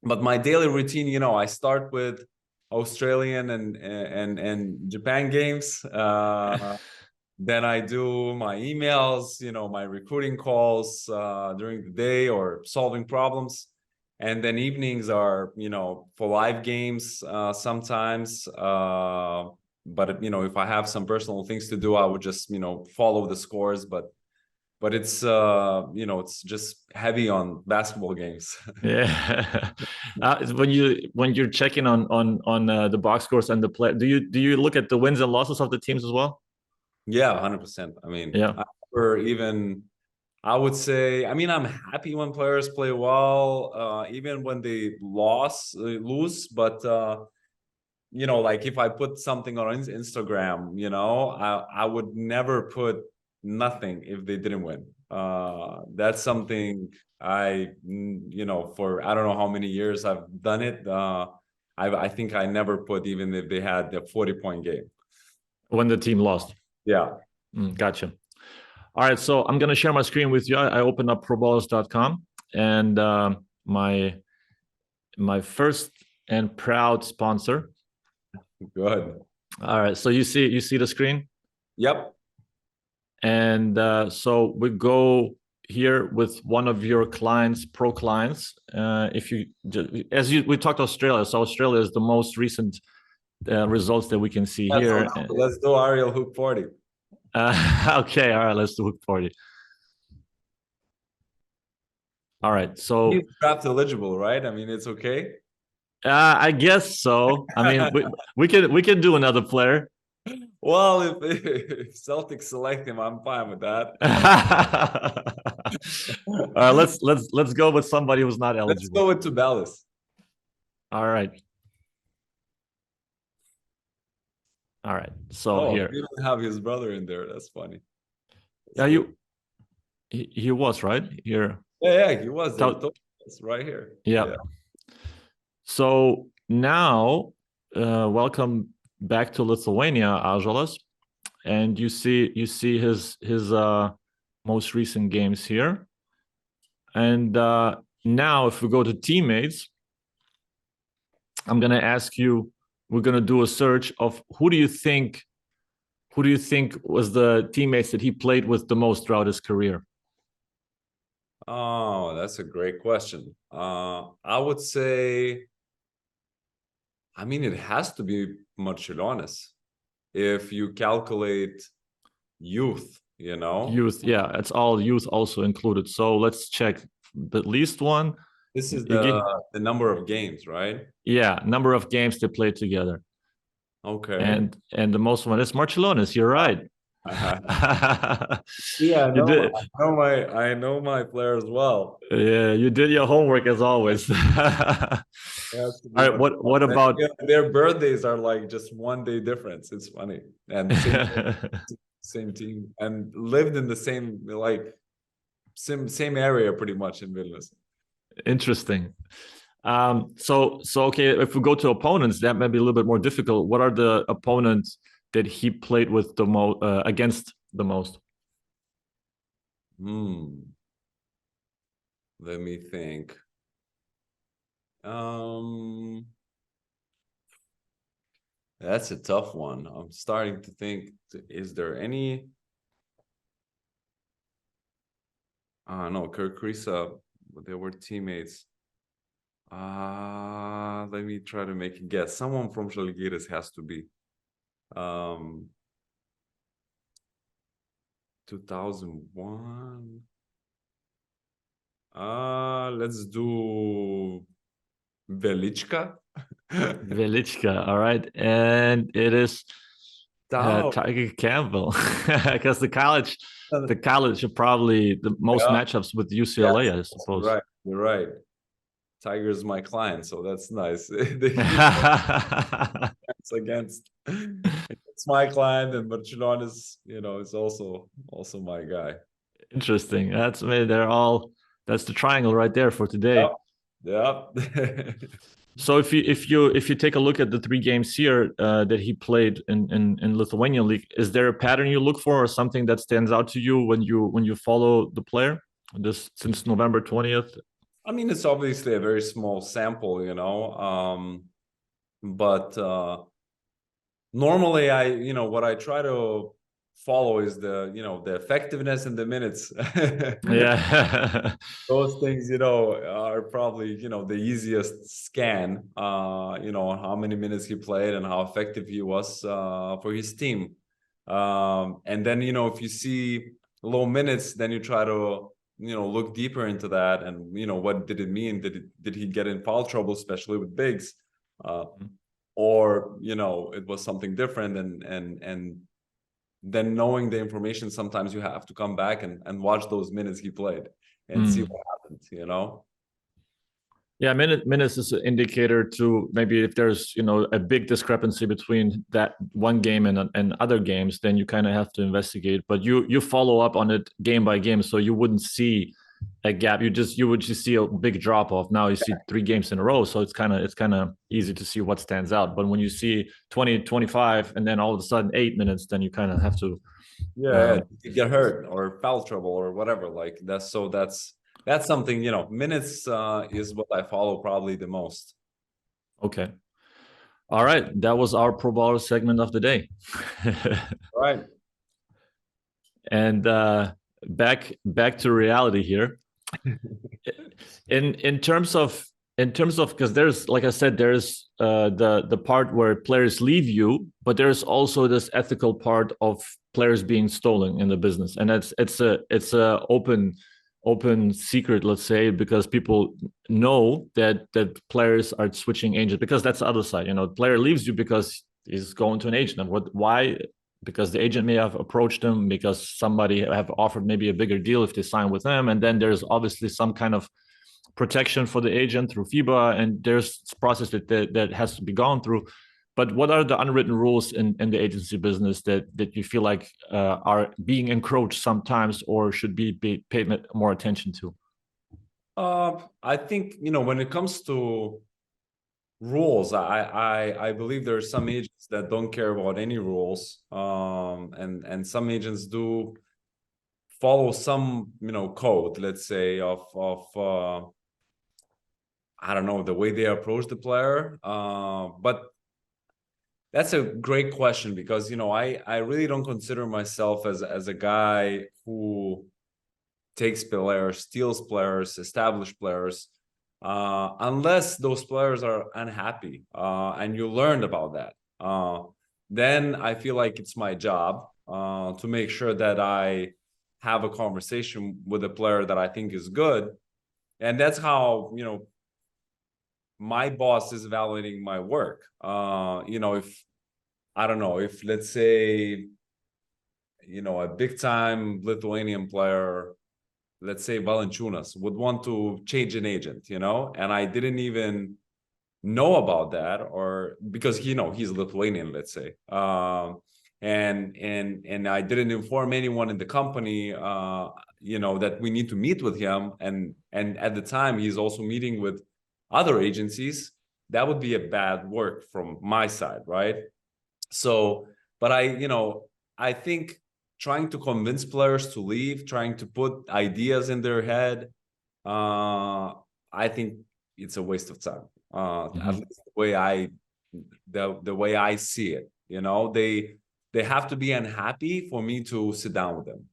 But my daily routine, I start with Australian and Japan games. Then I do my emails, my recruiting calls during the day, or solving problems. And then evenings are, for live games sometimes. But if I have some personal things to do, I would just follow the scores. But it's it's just heavy on basketball games. Yeah. When you're checking on the box scores and the play, do you look at the wins and losses of the teams as well? Yeah, 100%. I mean, yeah. I would say, I mean, I'm happy when players play well, even when they lose. But like if I put something on Instagram, I would never put nothing if they didn't win. That's something for I don't know how many years I've done it. I think I never put, even if they had a 40-point game when the team lost. Yeah. Gotcha. All right, so I'm gonna share my screen with you. I opened up proballers.com, and my first and proud sponsor. Good. All right, so you see the screen? Yep. And so we go here with one of your clients, pro clients. If you, we talked Australia, so Australia is the most recent results that we can see here. So let's do Ariel Hook 40. Okay, all right, let's do Hook 40. All right, so he's draft eligible, right? I mean, it's okay. I guess so. I mean, we can do another player. Well, if Celtics select him, I'm fine with that. All right, let's go with somebody who's not eligible. Let's go with Tubelis. All right. All right. So here you don't have his brother in there. That's funny. Yeah, he was right here. Yeah, he was there. It's right here. Yeah. So now, welcome back to Lithuania, Ąžuolas, and you see his most recent games here. And now, if we go to teammates, I'm gonna ask you. We're gonna do a search of who do you think was the teammates that he played with the most throughout his career? Oh, that's a great question. I would say, I mean, it has to be Marčiulionis. If you calculate youth, you know? Youth, yeah, it's all youth also included. So let's check the least one. This is the number of games, right? Yeah, number of games they played together. Okay. And the most one is Marčiulionis. You're right. Yeah, I know my player as well. Yeah, you did your homework as always. All right, what about their birthdays are like just 1 day difference? It's funny. And same team and lived in the same same area pretty much in Vilnius. Interesting. So okay, if we go to opponents, that may be a little bit more difficult. What are the opponents that he played with the most against the most? Let me think. That's a tough one. I'm starting to think, is there any? No, Kirk Risa, they were teammates. Let me try to make a guess. Someone from Žalgiris has to be. 2001. Let's do Velička. Velička, all right. And it is Tiger Campbell. Because the college are probably the most matchups with UCLA, I suppose. Right, you're right. Tiger's my client, so that's nice. It's against it's my client, and Marčiulionis, is also my guy. Interesting. That's the triangle right there for today. Yep. So if you take a look at the 3 games here that he played in Lithuanian league, is there a pattern you look for or something that stands out to you when you follow the player since November 20th? I mean, it's obviously a very small sample, but normally what I try to follow is the effectiveness and the minutes. Yeah. Those things, are probably, the easiest scan, how many minutes he played and how effective he was for his team. And then, if you see low minutes, then you try to look deeper into that and what did it mean? Did he get in foul trouble, especially with bigs, or it was something different? And then knowing the information, sometimes you have to come back and watch those minutes he played and see what happened. Yeah, minutes is an indicator to maybe if there's a big discrepancy between that one game and other games, then you kind of have to investigate. But you follow up on it game by game, so you wouldn't see a gap. You would just see a big drop off. Now you see 3 games in a row, so it's kind of easy to see what stands out. But when you see 20, 25, and then all of a sudden 8 minutes, then you kind of have to you get hurt or foul trouble or whatever. Like that's something, minutes is what I follow probably the most. Okay. All right, that was our Pro Baller segment of the day. All right. And back to reality here. in terms of because there's, like I said, there's the part where players leave you, but there's also this ethical part of players being stolen in the business, and it's a open secret, let's say, because people know that players are switching agents, because that's the other side. Player leaves you because he's going to an agent. And why? Because the agent may have approached them, because somebody have offered maybe a bigger deal if they sign with them. And then there's obviously some kind of protection for the agent through FIBA, and there's a process that has to be gone through. But what are the unwritten rules in the agency business that you feel like are being encroached sometimes, or should be paid more attention to? I think, when it comes to rules, I believe there are some agents that don't care about any rules, and some agents do follow some code, let's say, of I don't know, the way they approach the player. But that's a great question, because I really don't consider myself as a guy who takes players, steals players, established players, unless those players are unhappy, and you learned about that. Then I feel like it's my job to make sure that I have a conversation with a player that I think is good. And that's how, my boss is evaluating my work. If, I don't know, if, let's say, a big time Lithuanian player, let's say Valančiūnas, would want to change an agent, and I didn't even know about that, or because he's Lithuanian, let's say, and I didn't inform anyone in the company, that we need to meet with him, and at the time he's also meeting with other agencies. That would be a bad work from my side, right? So, but I think trying to convince players to leave, trying to put ideas in their head, I think it's a waste of time. At least the way I see it. They have to be unhappy for me to sit down with them.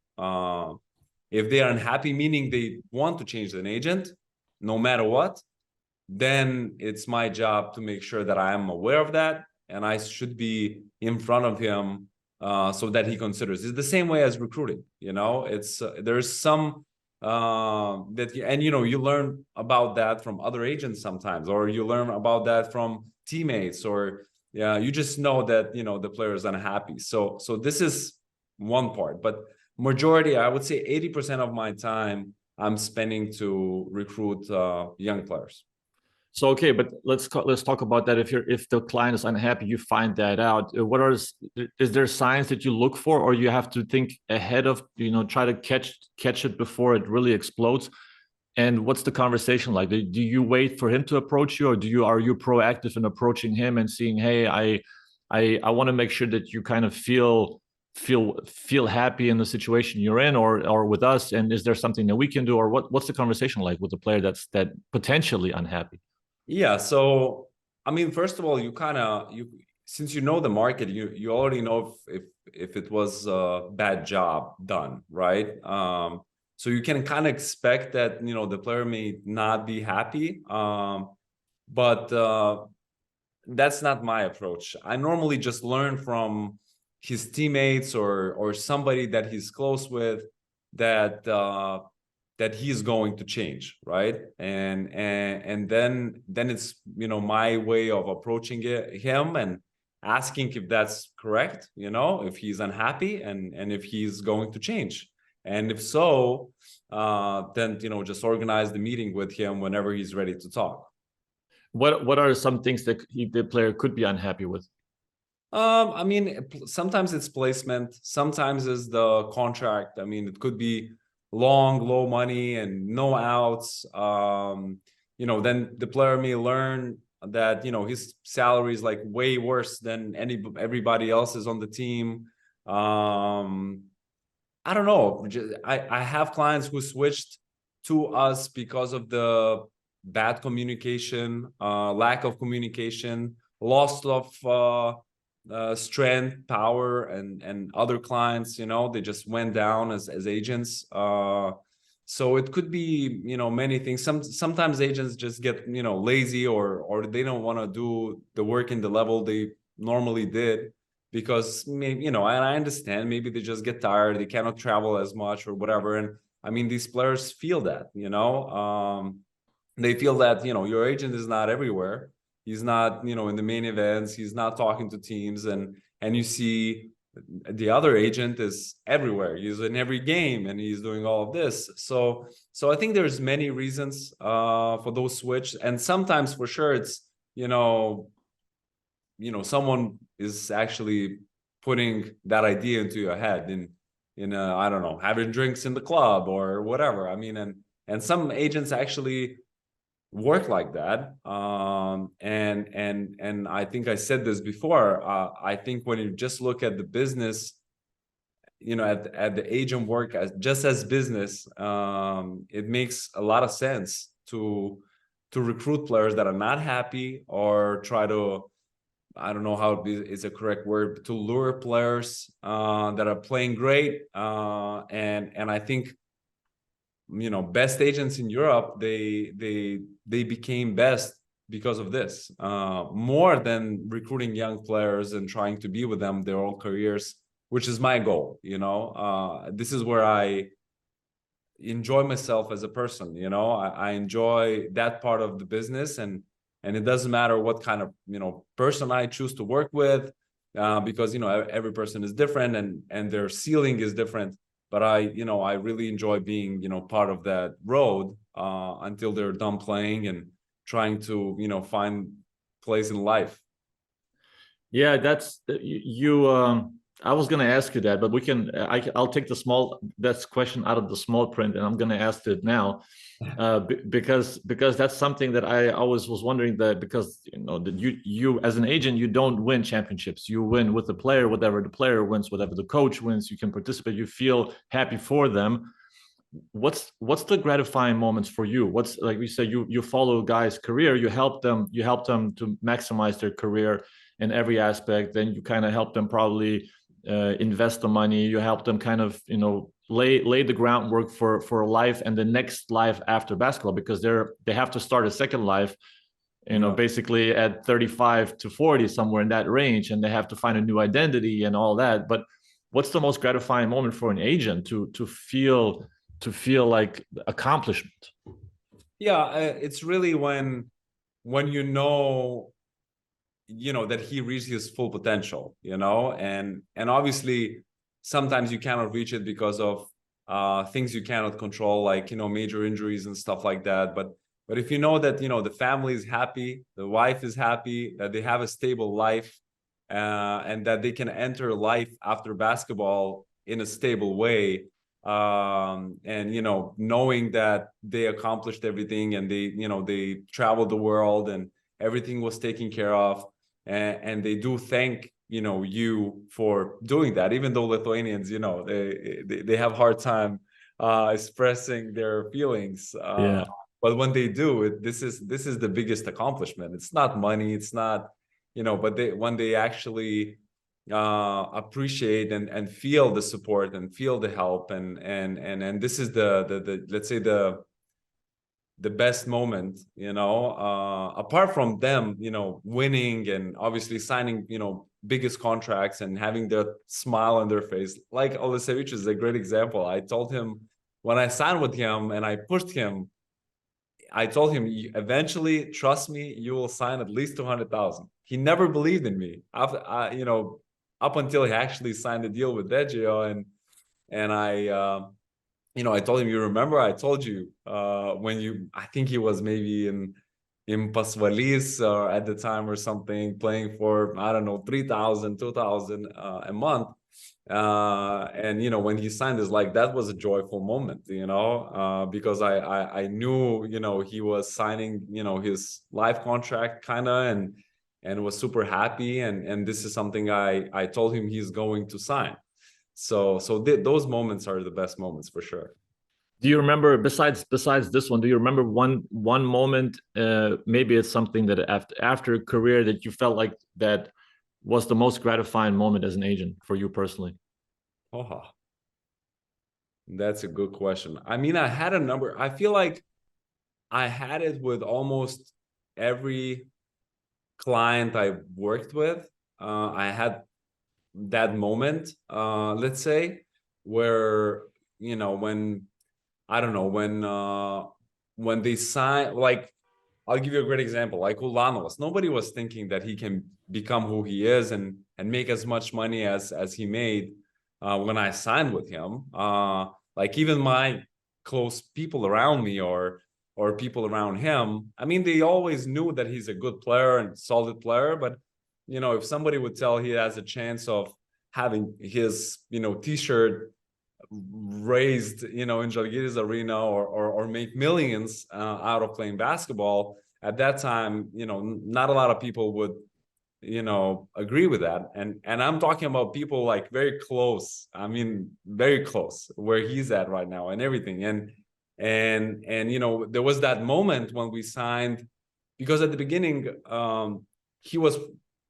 If they are unhappy, meaning they want to change an agent, no matter what, then it's my job to make sure that I am aware of that, and I should be in front of him so that he considers. It's the same way as recruiting. It's there's some that you learn about that from other agents sometimes, or you learn about that from teammates, or you just know that the player is unhappy. So this is one part, but majority, I would say 80% of my time I'm spending to recruit young players. So okay, but let's talk about that. If the client is unhappy, you find that out. Is there signs that you look for, or you have to think ahead of, try to catch it before it really explodes? And what's the conversation like? Do you wait for him to approach you, or are you proactive in approaching him and seeing, hey, I want to make sure that you kind of feel happy in the situation you're in, or with us, and is there something that we can do, or what's the conversation like with the player that's potentially unhappy? Yeah, so I mean, first of all, since you know the market, you already know if it was a bad job done, right? So you can kind of expect that the player may not be happy, but that's not my approach. I normally just learn from his teammates or somebody that he's close with that he's going to change, right? And then it's my way of approaching him and asking if that's correct, if he's unhappy and if he's going to change. And if so, then just organize the meeting with him whenever he's ready to talk. What are some things that the player could be unhappy with? I mean, sometimes it's placement, sometimes it's the contract. I mean, it could be long, low money and no outs. You know, then the player may learn that, you know, his salary is like way worse than everybody else's on the team. I don't know. I have clients who switched to us because of the bad communication, lack of communication, loss of strength, power, and other clients, you know, they just went down as agents. So it could be, you know, many things. Sometimes agents just get, you know, lazy, or they don't want to do the work in the level they normally did, because maybe, you know, and I understand, maybe they just get tired, they cannot travel as much or whatever. And I mean, these players feel that, you know, they feel that, you know, your agent is not everywhere. He's not, you know, in the main events, he's not talking to teams, and you see the other agent is everywhere. He's in every game and he's doing all of this. So I think there's many reasons for those switch. And sometimes for sure it's, you know, someone is actually putting that idea into your head in I don't know, having drinks in the club or whatever. I mean, and some agents actually work like that. And I think I said this before. I think when you just look at the business, you know, at the agent work as just as business, it makes a lot of sense to recruit players that are not happy, or try to, I don't know how is a correct word, to lure players that are playing great. And I think, you know, best agents in Europe, they became best because of this, more than recruiting young players and trying to be with them their whole careers, which is my goal. You know, this is where I enjoy myself as a person. You know, I enjoy that part of the business, and it doesn't matter what kind of, you know, person I choose to work with, because, you know, every person is different, and their ceiling is different. But I really enjoy being, you know, part of that road until they're done playing and trying to, you know, find place in life. Yeah, that's you. I was going to ask you that, but we can. I'll take that question out of the small print, and I'm going to ask it now, because that's something that I always was wondering, that because, you know, that you as an agent, you don't win championships. You win with the player, whatever the player wins, whatever the coach wins. You can participate. You feel happy for them. What's the gratifying moments for you? What's, like we said, you follow a guy's career, you help them to maximize their career in every aspect. Then you kind of help them probably invest the money. You help them kind of, you know, lay the groundwork for a life and the next life after basketball, because they have to start a second life, you know, basically at 35 to 40, somewhere in that range, and they have to find a new identity and all that. But what's the most gratifying moment for an agent to feel like accomplishment? Yeah, it's really when you know that he reached his full potential, you know, and obviously sometimes you cannot reach it because of things you cannot control, like, you know, major injuries and stuff like that. But if you know that, you know, the family is happy, the wife is happy, that they have a stable life, and that they can enter life after basketball in a stable way, and, you know, knowing that they accomplished everything, and they traveled the world and everything was taken care of, and they do thank, you know, you for doing that, even though Lithuanians, you know, they have hard time expressing their feelings, Yeah. but when they do, this is the biggest accomplishment. It's not money, it's not, you know, but when they actually appreciate and feel the support and feel the help, and this is the let's say the best moment, you know, apart from them, you know, winning and obviously signing, you know, biggest contracts and having the smile on their face. Like Olisevich is a great example. I told him when I signed with him and I pushed him, I told him, eventually, trust me, you will sign at least 200,000. He never believed in me after, you know, up until he actually signed the deal with Degio, and I, you know, I told him, you remember, I told you when I think he was maybe in in Pasvalys at the time or something, playing for, I don't know, 3,000, 2,000 a month. And, you know, when he signed this, like, that was a joyful moment, you know, because I knew, you know, he was signing, you know, his life contract kind of, and was super happy. And this is something I told him he's going to sign. So those moments are the best moments for sure. Do you remember, besides this one, do you remember one moment, maybe it's something that after a career that you felt like that was the most gratifying moment as an agent for you personally? Oh, that's a good question. I mean, I had a number. I feel like I had it with almost every client I worked with. I had that moment, let's say, where, you know, when, I don't know, when they sign, like, I'll give you a great example, like Ulanovas. Nobody was thinking that he can become who he is and make as much money as he made when I signed with him. Like, even my close people around me or people around him, I mean, they always knew that he's a good player and solid player, but, you know, if somebody would tell he has a chance of having his, you know, t-shirt raised, you know, in Žalgiris arena or make millions out of playing basketball, at that time, you know, not a lot of people would, you know, agree with that. And I'm talking about people like very close. I mean, very close where he's at right now and everything. And you know, there was that moment when we signed, because at the beginning, he was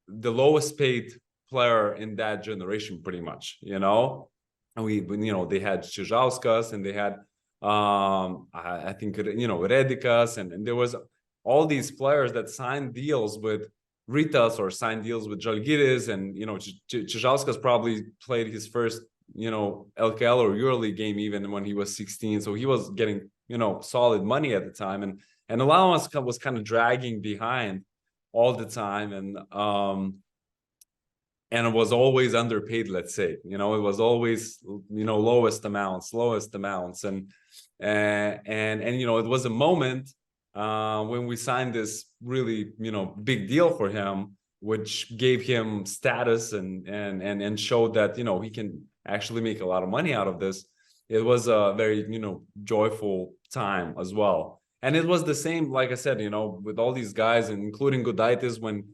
the lowest paid player in that generation, pretty much, you know. And you know, they had Čižauskas and they had, I think, you know, Redikas, and there was all these players that signed deals with Rytas or signed deals with Žalgiris, and, you know, Čižauskas probably played his first, you know, LKL or Euroleague game even when he was 16, so he was getting, you know, solid money at the time, and Ulanovas was kind of dragging behind all the time, and it was always underpaid, let's say, you know, it was always, you know, lowest amounts, and you know, it was a moment when we signed this really, you know, big deal for him, which gave him status and showed that, you know, he can actually make a lot of money out of this. It was a very, you know, joyful time as well. And it was the same, like I said, you know, with all these guys, and including Gudaitis, when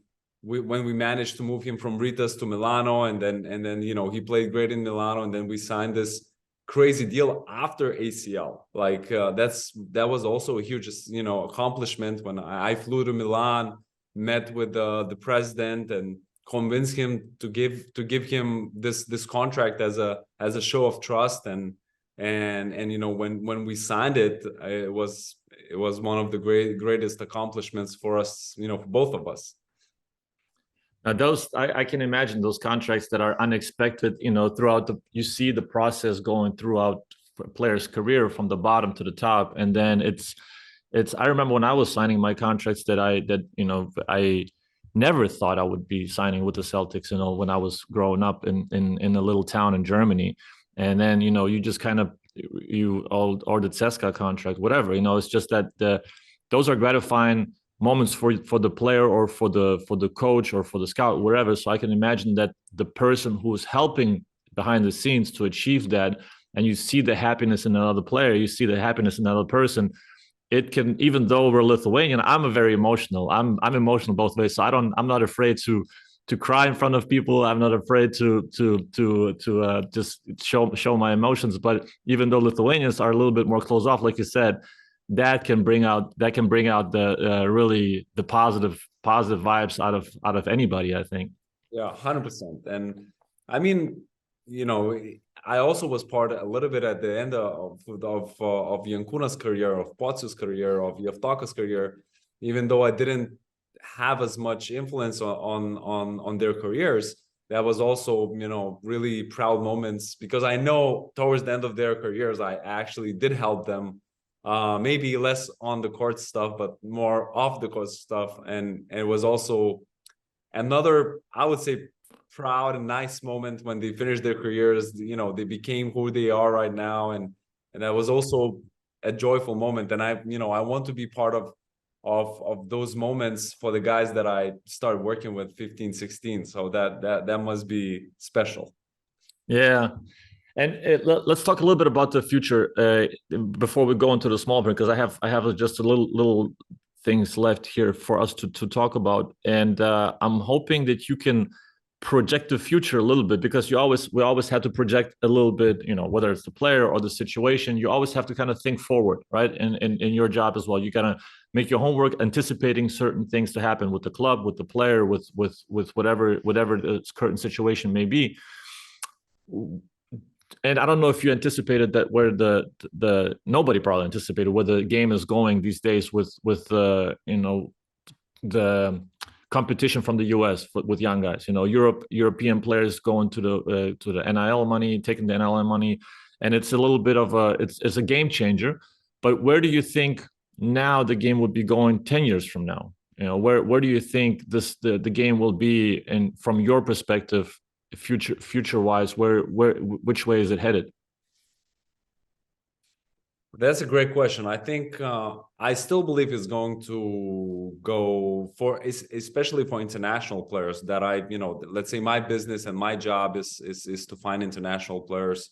we managed to move him from Rytas to Milano, and then you know, he played great in Milano, and then we signed this crazy deal after ACL. Like, that was also a huge, you know, accomplishment when I flew to Milan, met with the president, and convinced him to give him this contract as a show of trust, and you know, when we signed it, it was one of the greatest accomplishments for us, you know, for both of us. Those, I can imagine those contracts that are unexpected, you know, throughout you see the process going throughout a player's career from the bottom to the top. And then I remember when I was signing my contracts that you know, I never thought I would be signing with the Celtics, you know, when I was growing up in a little town in Germany. And then, you know, you just kind of, or the CSKA contract, whatever, you know, it's just that those are gratifying moments for the player or for the coach or for the scout, wherever. So I can imagine that the person who's helping behind the scenes to achieve that, and you see the happiness in another player, you see the happiness in another person, it can, even though we're Lithuanian, I'm I'm emotional both ways. So I'm not afraid to cry in front of people. I'm not afraid to just show my emotions. But even though Lithuanians are a little bit more closed off, like you said, that can bring out the really the positive vibes out of anybody, I think. Yeah, 100%. And I mean, you know, I also was part a little bit at the end of Jankūnas' career, of Pocius' career, of Javtokas' career, even though I didn't have as much influence on their careers. That was also, you know, really proud moments, because I know towards the end of their careers, I actually did help them. Maybe less on the court stuff, but more off the court stuff. And it was also another, I would say, proud and nice moment when they finished their careers. You know, they became who they are right now. And that was also a joyful moment. And I want to be part of of those moments for the guys that I started working with 15, 16. So that must be special. Yeah. And let's talk a little bit about the future before we go into the small print, because I have just a little things left here for us to talk about, and I'm hoping that you can project the future a little bit, because we always have to project a little bit, you know, whether it's the player or the situation. You always have to kind of think forward, right? And in your job as well, you gotta make your homework, anticipating certain things to happen with the club, with the player, with whatever the current situation may be. And I don't know if you anticipated that, where the nobody probably anticipated where the game is going these days with you know, the competition from the US with young guys. You know, European players going to the NIL money, taking the NIL money, and it's a little bit of it's a game changer. But where do you think now the game would be going 10 years from now? You know, where do you think the game will be, and from your perspective, future wise, which way is it headed? That's a great question. I think I still believe it's going to go for, especially for international players, that you know, let's say my business and my job is to find international players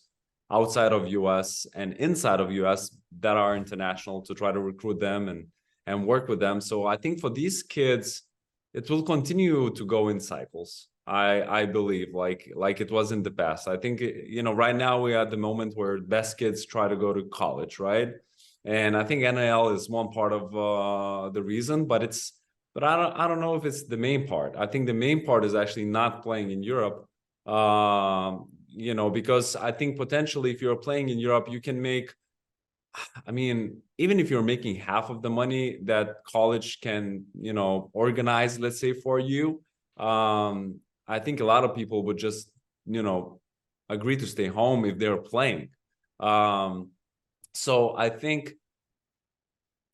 outside of US and inside of US that are international, to try to recruit them and work with them. So I think for these kids, it will continue to go in cycles. I believe, like it was in the past. I think, you know, right now we are at the moment where best kids try to go to college, right? And I think NIL is one part of the reason, but I don't know if it's the main part. I think the main part is actually not playing in Europe, you know, because I think potentially if you're playing in Europe, you can make, I mean, even if you're making half of the money that college can, you know, organize, let's say, for you, I think a lot of people would just, you know, agree to stay home if they're playing. So I think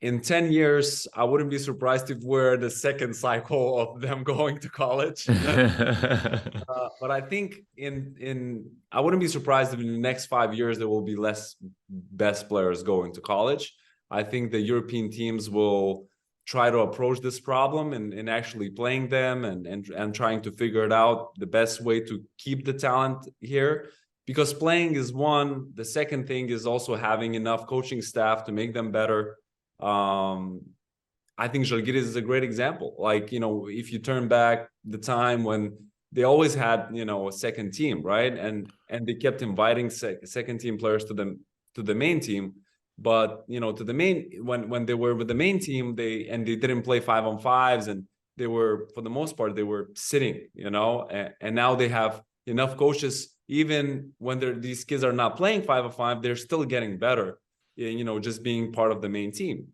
in 10 years, I wouldn't be surprised if we're the second cycle of them going to college. But I think I wouldn't be surprised if in the next 5 years, there will be less best players going to college. I think the European teams will try to approach this problem and actually playing them and trying to figure it out the best way to keep the talent here, because playing is one. The second thing is also having enough coaching staff to make them better. I think Žalgiris is a great example. Like, you know, if you turn back the time when they always had, you know, a second team, right? And they kept inviting second team players to the main team. But, you know, to the main, when they were with the main team, they didn't play 5-on-5s, and they were, for the most part, they were sitting, you know, and now they have enough coaches, even when these kids are not playing 5-on-5, they're still getting better, you know, just being part of the main team.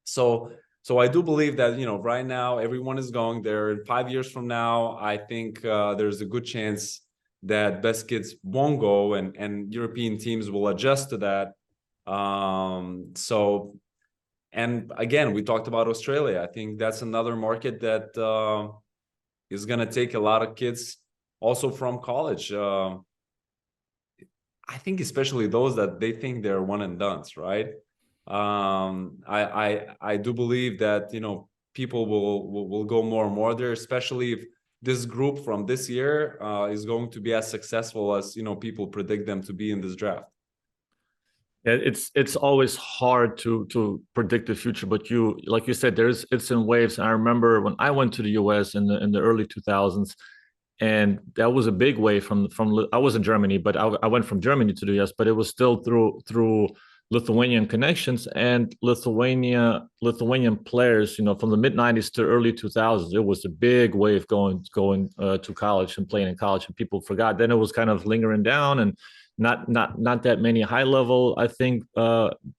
So I do believe that, you know, right now everyone is going there. 5 years from now, I think there's a good chance that best kids won't go, and European teams will adjust to that. So, and again, we talked about Australia. I think that's another market that is going to take a lot of kids also from college. I think especially those that they think they're one and dones, right? I do believe that, you know, people will go more and more there, especially if this group from this year is going to be as successful as, you know, people predict them to be in this draft. Yeah, it's always hard to predict the future, but like you said, it's in waves. I remember when I went to the US in the early 2000s, and that was a big wave from I was in Germany, but I went from Germany to the US, but it was still through Lithuanian connections and Lithuanian players, you know, from the mid-90s to early 2000s. It was a big wave going to college and playing in college, and people forgot. Then it was kind of lingering down, and not that many high level, I think,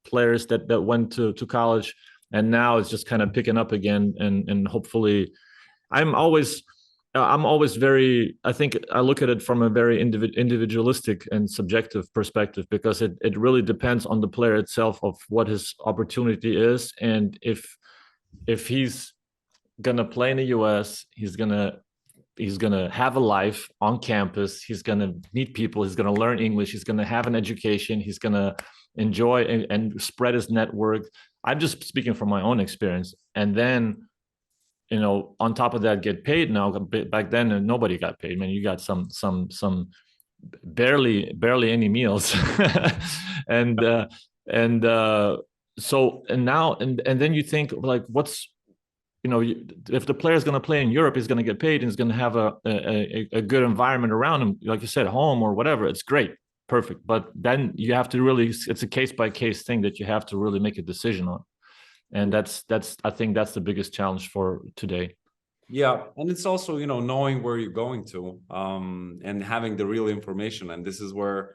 players that went to college, and now it's just kind of picking up again, and hopefully, I'm always very, I think I look at it from a very individualistic and subjective perspective, because it really depends on the player itself of what his opportunity is, and if he's gonna play in the US, he's gonna he's going to have a life on campus. He's going to meet people. He's going to learn English. He's going to have an education. He's going to enjoy and spread his network. I'm just speaking from my own experience. And then, on top of that, get paid now. Back then, nobody got paid. Man, you got some barely any meals. and then you think, like, what's, if the player is going to play in Europe, he's going to get paid and he's going to have a good environment around him, like you said, home or whatever. It's great, perfect. But then you have to really, it's a case by case thing that you have to really make a decision on. And I think that's the biggest challenge for today. Yeah, and it's also, knowing where you're going to, and having the real information. And this is where,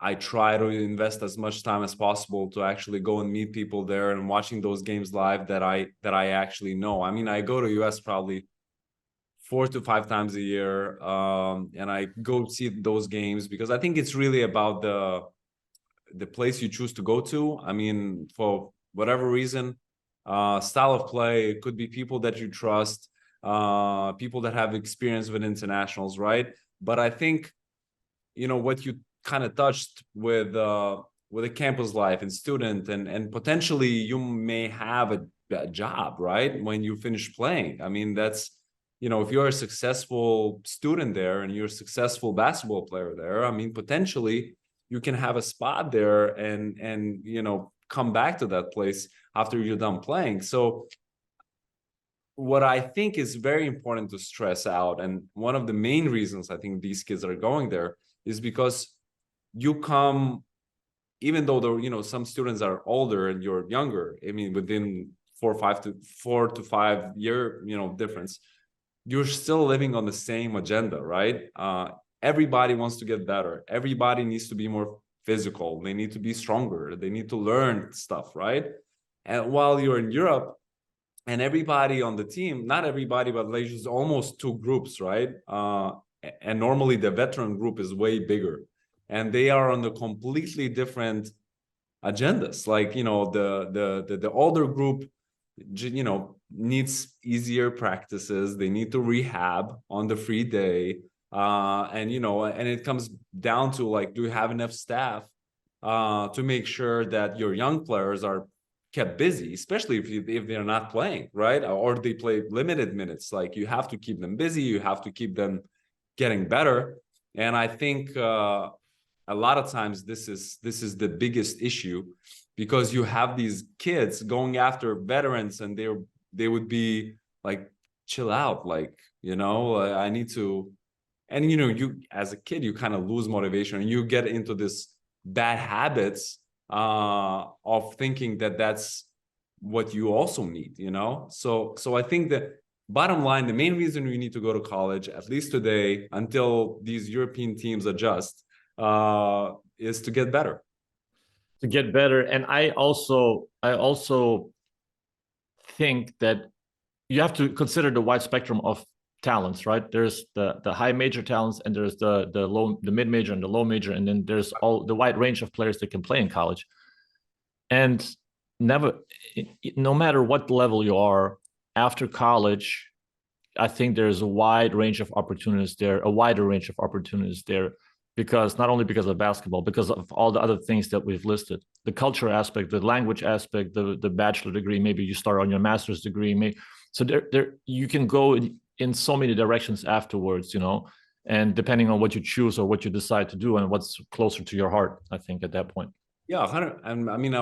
I try to invest as much time as possible to actually go and meet people there and watching those games live that I actually know. I mean, I go to US probably 4 to 5 times a year, and I go see those games because I think it's really about the place you choose to go to. I mean, for whatever reason, style of play, it could be people that you trust, people that have experience with internationals, right? But I think, what you kind of touched with a campus life and student, and potentially you may have a job, right, when you finish playing. I mean, that's, if you're a successful student there and you're a successful basketball player there, I mean, potentially you can have a spot there and come back to that place after you're done playing. So what I think is very important to stress out, and one of the main reasons I think these kids are going there, is because you come, even though some students are older and you're younger, I mean, within 4 to 5 year difference, you're still living on the same agenda, right? Everybody wants to get better. Everybody needs to be more physical. They need to be stronger. They need to learn stuff, right? And while you're in Europe, and everybody on the team, not everybody, but like just almost 2 groups, right? And normally the veteran group is way bigger, and they are on the completely different agendas. Like, the older group, needs easier practices. They need to rehab on the free day. And it comes down to, like, do you have enough staff to make sure that your young players are kept busy, especially if they're not playing, right? Or they play limited minutes. Like, you have to keep them busy. You have to keep them getting better. And I think a lot of times this is the biggest issue, because you have these kids going after veterans, and they would be like, chill out, like, I need to. And, you as a kid, you kind of lose motivation and you get into this bad habits of thinking that that's what you also need, So I think that bottom line, the main reason you need to go to college, at least today, until these European teams adjust, is to get better. To get better. And I also think that you have to consider the wide spectrum of talents, right? There's the high major talents, and there's the mid major and the low major, and then there's all the wide range of players that can play in college. And no matter what level you are after college, I think there's a wider range of opportunities there, because not only because of basketball, because of all the other things that we've listed, the culture aspect, the language aspect, the bachelor degree, maybe you start on your master's degree, so there you can go in so many directions afterwards, and depending on what you choose or what you decide to do and what's closer to your heart, I think at that point. Yeah, 100. And I mean,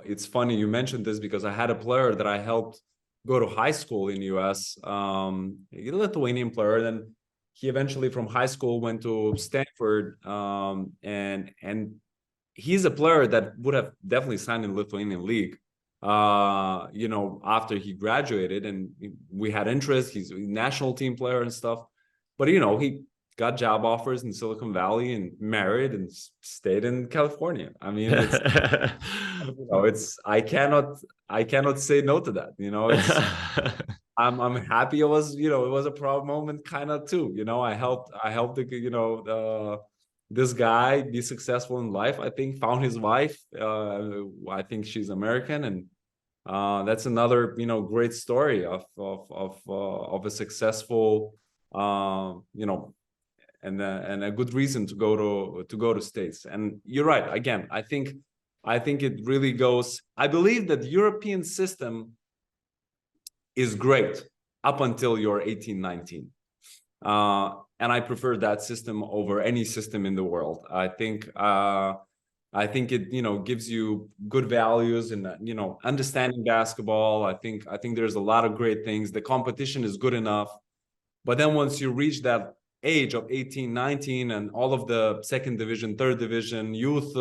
it's funny you mentioned this, because I had a player that I helped go to high school in the US, a Lithuanian player. Then he eventually from high school went to Stanford, and he's a player that would have definitely signed in the Lithuanian league, after he graduated, and we had interest. He's a national team player and stuff, but he got job offers in Silicon Valley and married and stayed in California. I mean, it's I cannot say no to that. I'm happy. It was a proud moment kind of too. I helped this guy be successful in life. I think found his wife. I think she's American, and That's another, great story of a successful, and a good reason to go to States. And you're right. Again, I think it really goes. I believe that the European system is great up until you're 18, 19. And I prefer that system over any system in the world. I think it, gives you good values and, understanding basketball. I think there's a lot of great things. The competition is good enough. But then once you reach that age of 18, 19, and all of the second division, third division, youth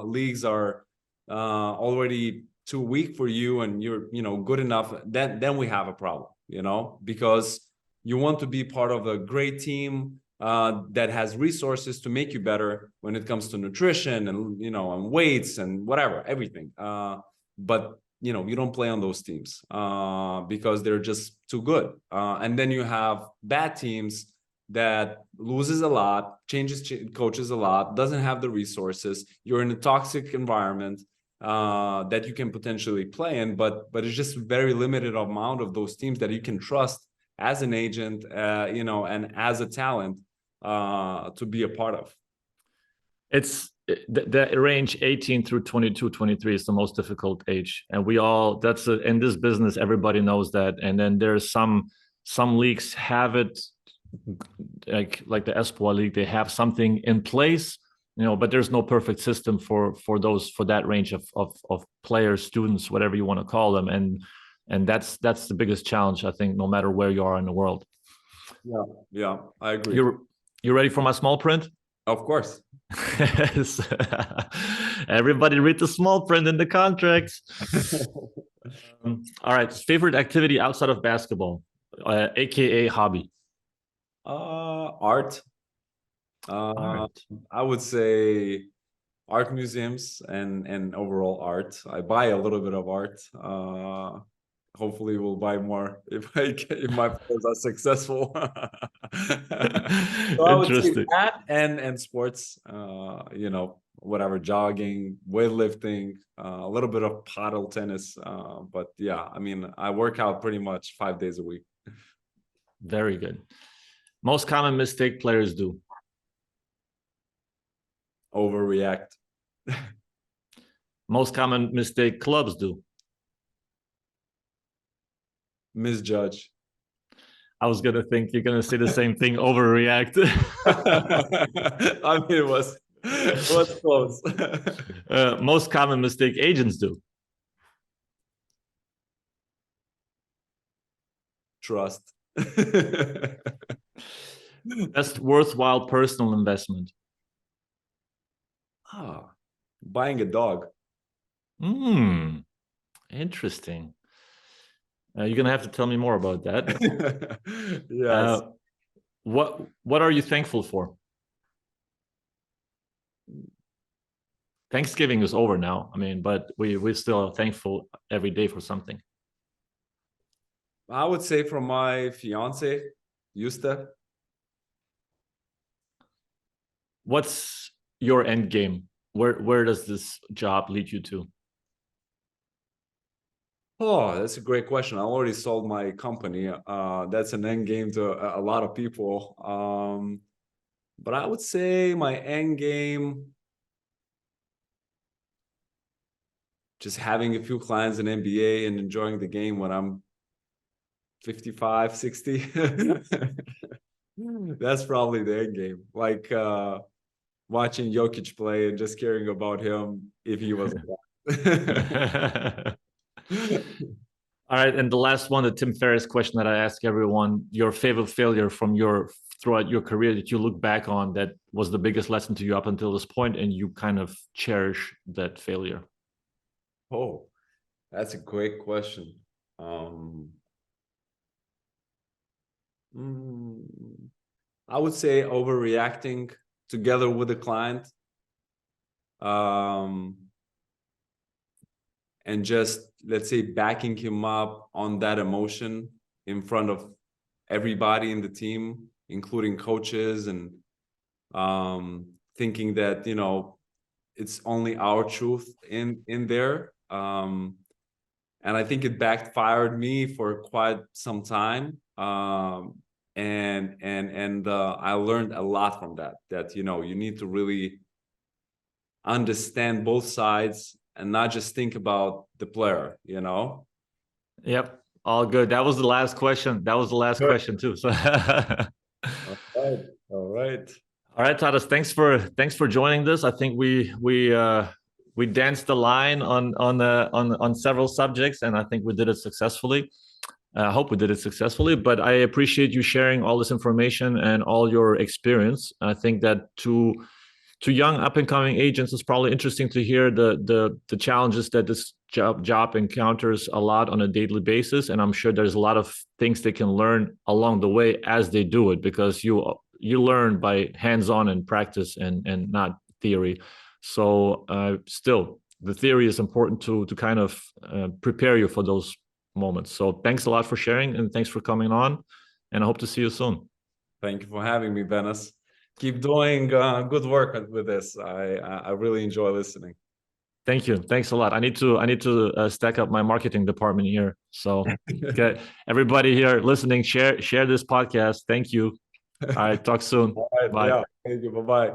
leagues are already too weak for you, and you're, good enough, then we have a problem, because you want to be part of a great team that has resources to make you better when it comes to nutrition and, and weights and whatever, everything. But, you don't play on those teams because they're just too good. And then you have bad teams that loses a lot, changes coaches a lot, doesn't have the resources. You're in a toxic environment that you can potentially play in, but it's just very limited amount of those teams that you can trust as an agent, and as a talent to be a part of. It's the range 18 through 22, 23 is the most difficult age. And in this business, everybody knows that. And then there's some leagues have it, like the Espoir League, they have something in place, but there's no perfect system for that range of players, students, whatever you want to call them. And that's the biggest challenge, I think, no matter where you are in the world. Yeah, I agree. You ready for my small print? Of course. Everybody read the small print in the contracts. All right. Favorite activity outside of basketball, aka hobby? Art. Art. I would say art museums and overall art. I buy a little bit of art. Hopefully we'll buy more if my players are successful. So I would say that and sports, whatever, jogging, weightlifting, a little bit of paddle tennis. But yeah, I mean, I work out pretty much 5 days a week. Very good. Most common mistake players do? Overreact. Most common mistake clubs do? Misjudge. I was gonna think you're gonna say the same thing. Overreact. I mean, it was close. Most common mistake agents do? Trust. Best worthwhile personal investment? Buying a dog. Interesting. You're gonna have to tell me more about that. Yes. What are you thankful for? Thanksgiving is over now. I mean, but we're still thankful every day for something. I would say from my fiance, Yusta. What's your end game? Where does this job lead you to? Oh, that's a great question. I already sold my company. That's an end game to a lot of people. But I would say my end game, just having a few clients in NBA and enjoying the game when I'm 55, 60. That's probably the end game. Like watching Jokic play and just caring about him if he was All right, and the last one, the Tim Ferriss question that I ask everyone: your favorite failure from throughout your career that you look back on that was the biggest lesson to you up until this point, and you kind of cherish that failure. Oh, that's a great question. I would say overreacting together with the client, and just, let's say, backing him up on that emotion in front of everybody in the team, including coaches, and thinking that, it's only our truth in there. And and I think it backfired me for quite some time. And I learned a lot from that. That you need to really understand both sides and not just think about the player. Yep. All good. That was the last question. That was the last question too. So. All right. All right, Tadas. Thanks for joining this. I think we danced the line on several subjects, and I think we did it successfully. I hope we did it successfully. But I appreciate you sharing all this information and all your experience. I think that to young up and coming agents, it's probably interesting to hear the challenges that this job encounters a lot on a daily basis, and I'm sure there's a lot of things they can learn along the way as they do it, because you learn by hands-on and practice and not theory. So still, the theory is important to kind of prepare you for those moments. So thanks a lot for sharing, and thanks for coming on, and I hope to see you soon. Thank you for having me, Benes. Keep doing good work with this. I really enjoy listening. Thank you. Thanks a lot. I need to stack up my marketing department here. So okay, everybody here listening, share this podcast. Thank you. All right, talk soon. All right, bye. Yeah, thank you. Bye-bye.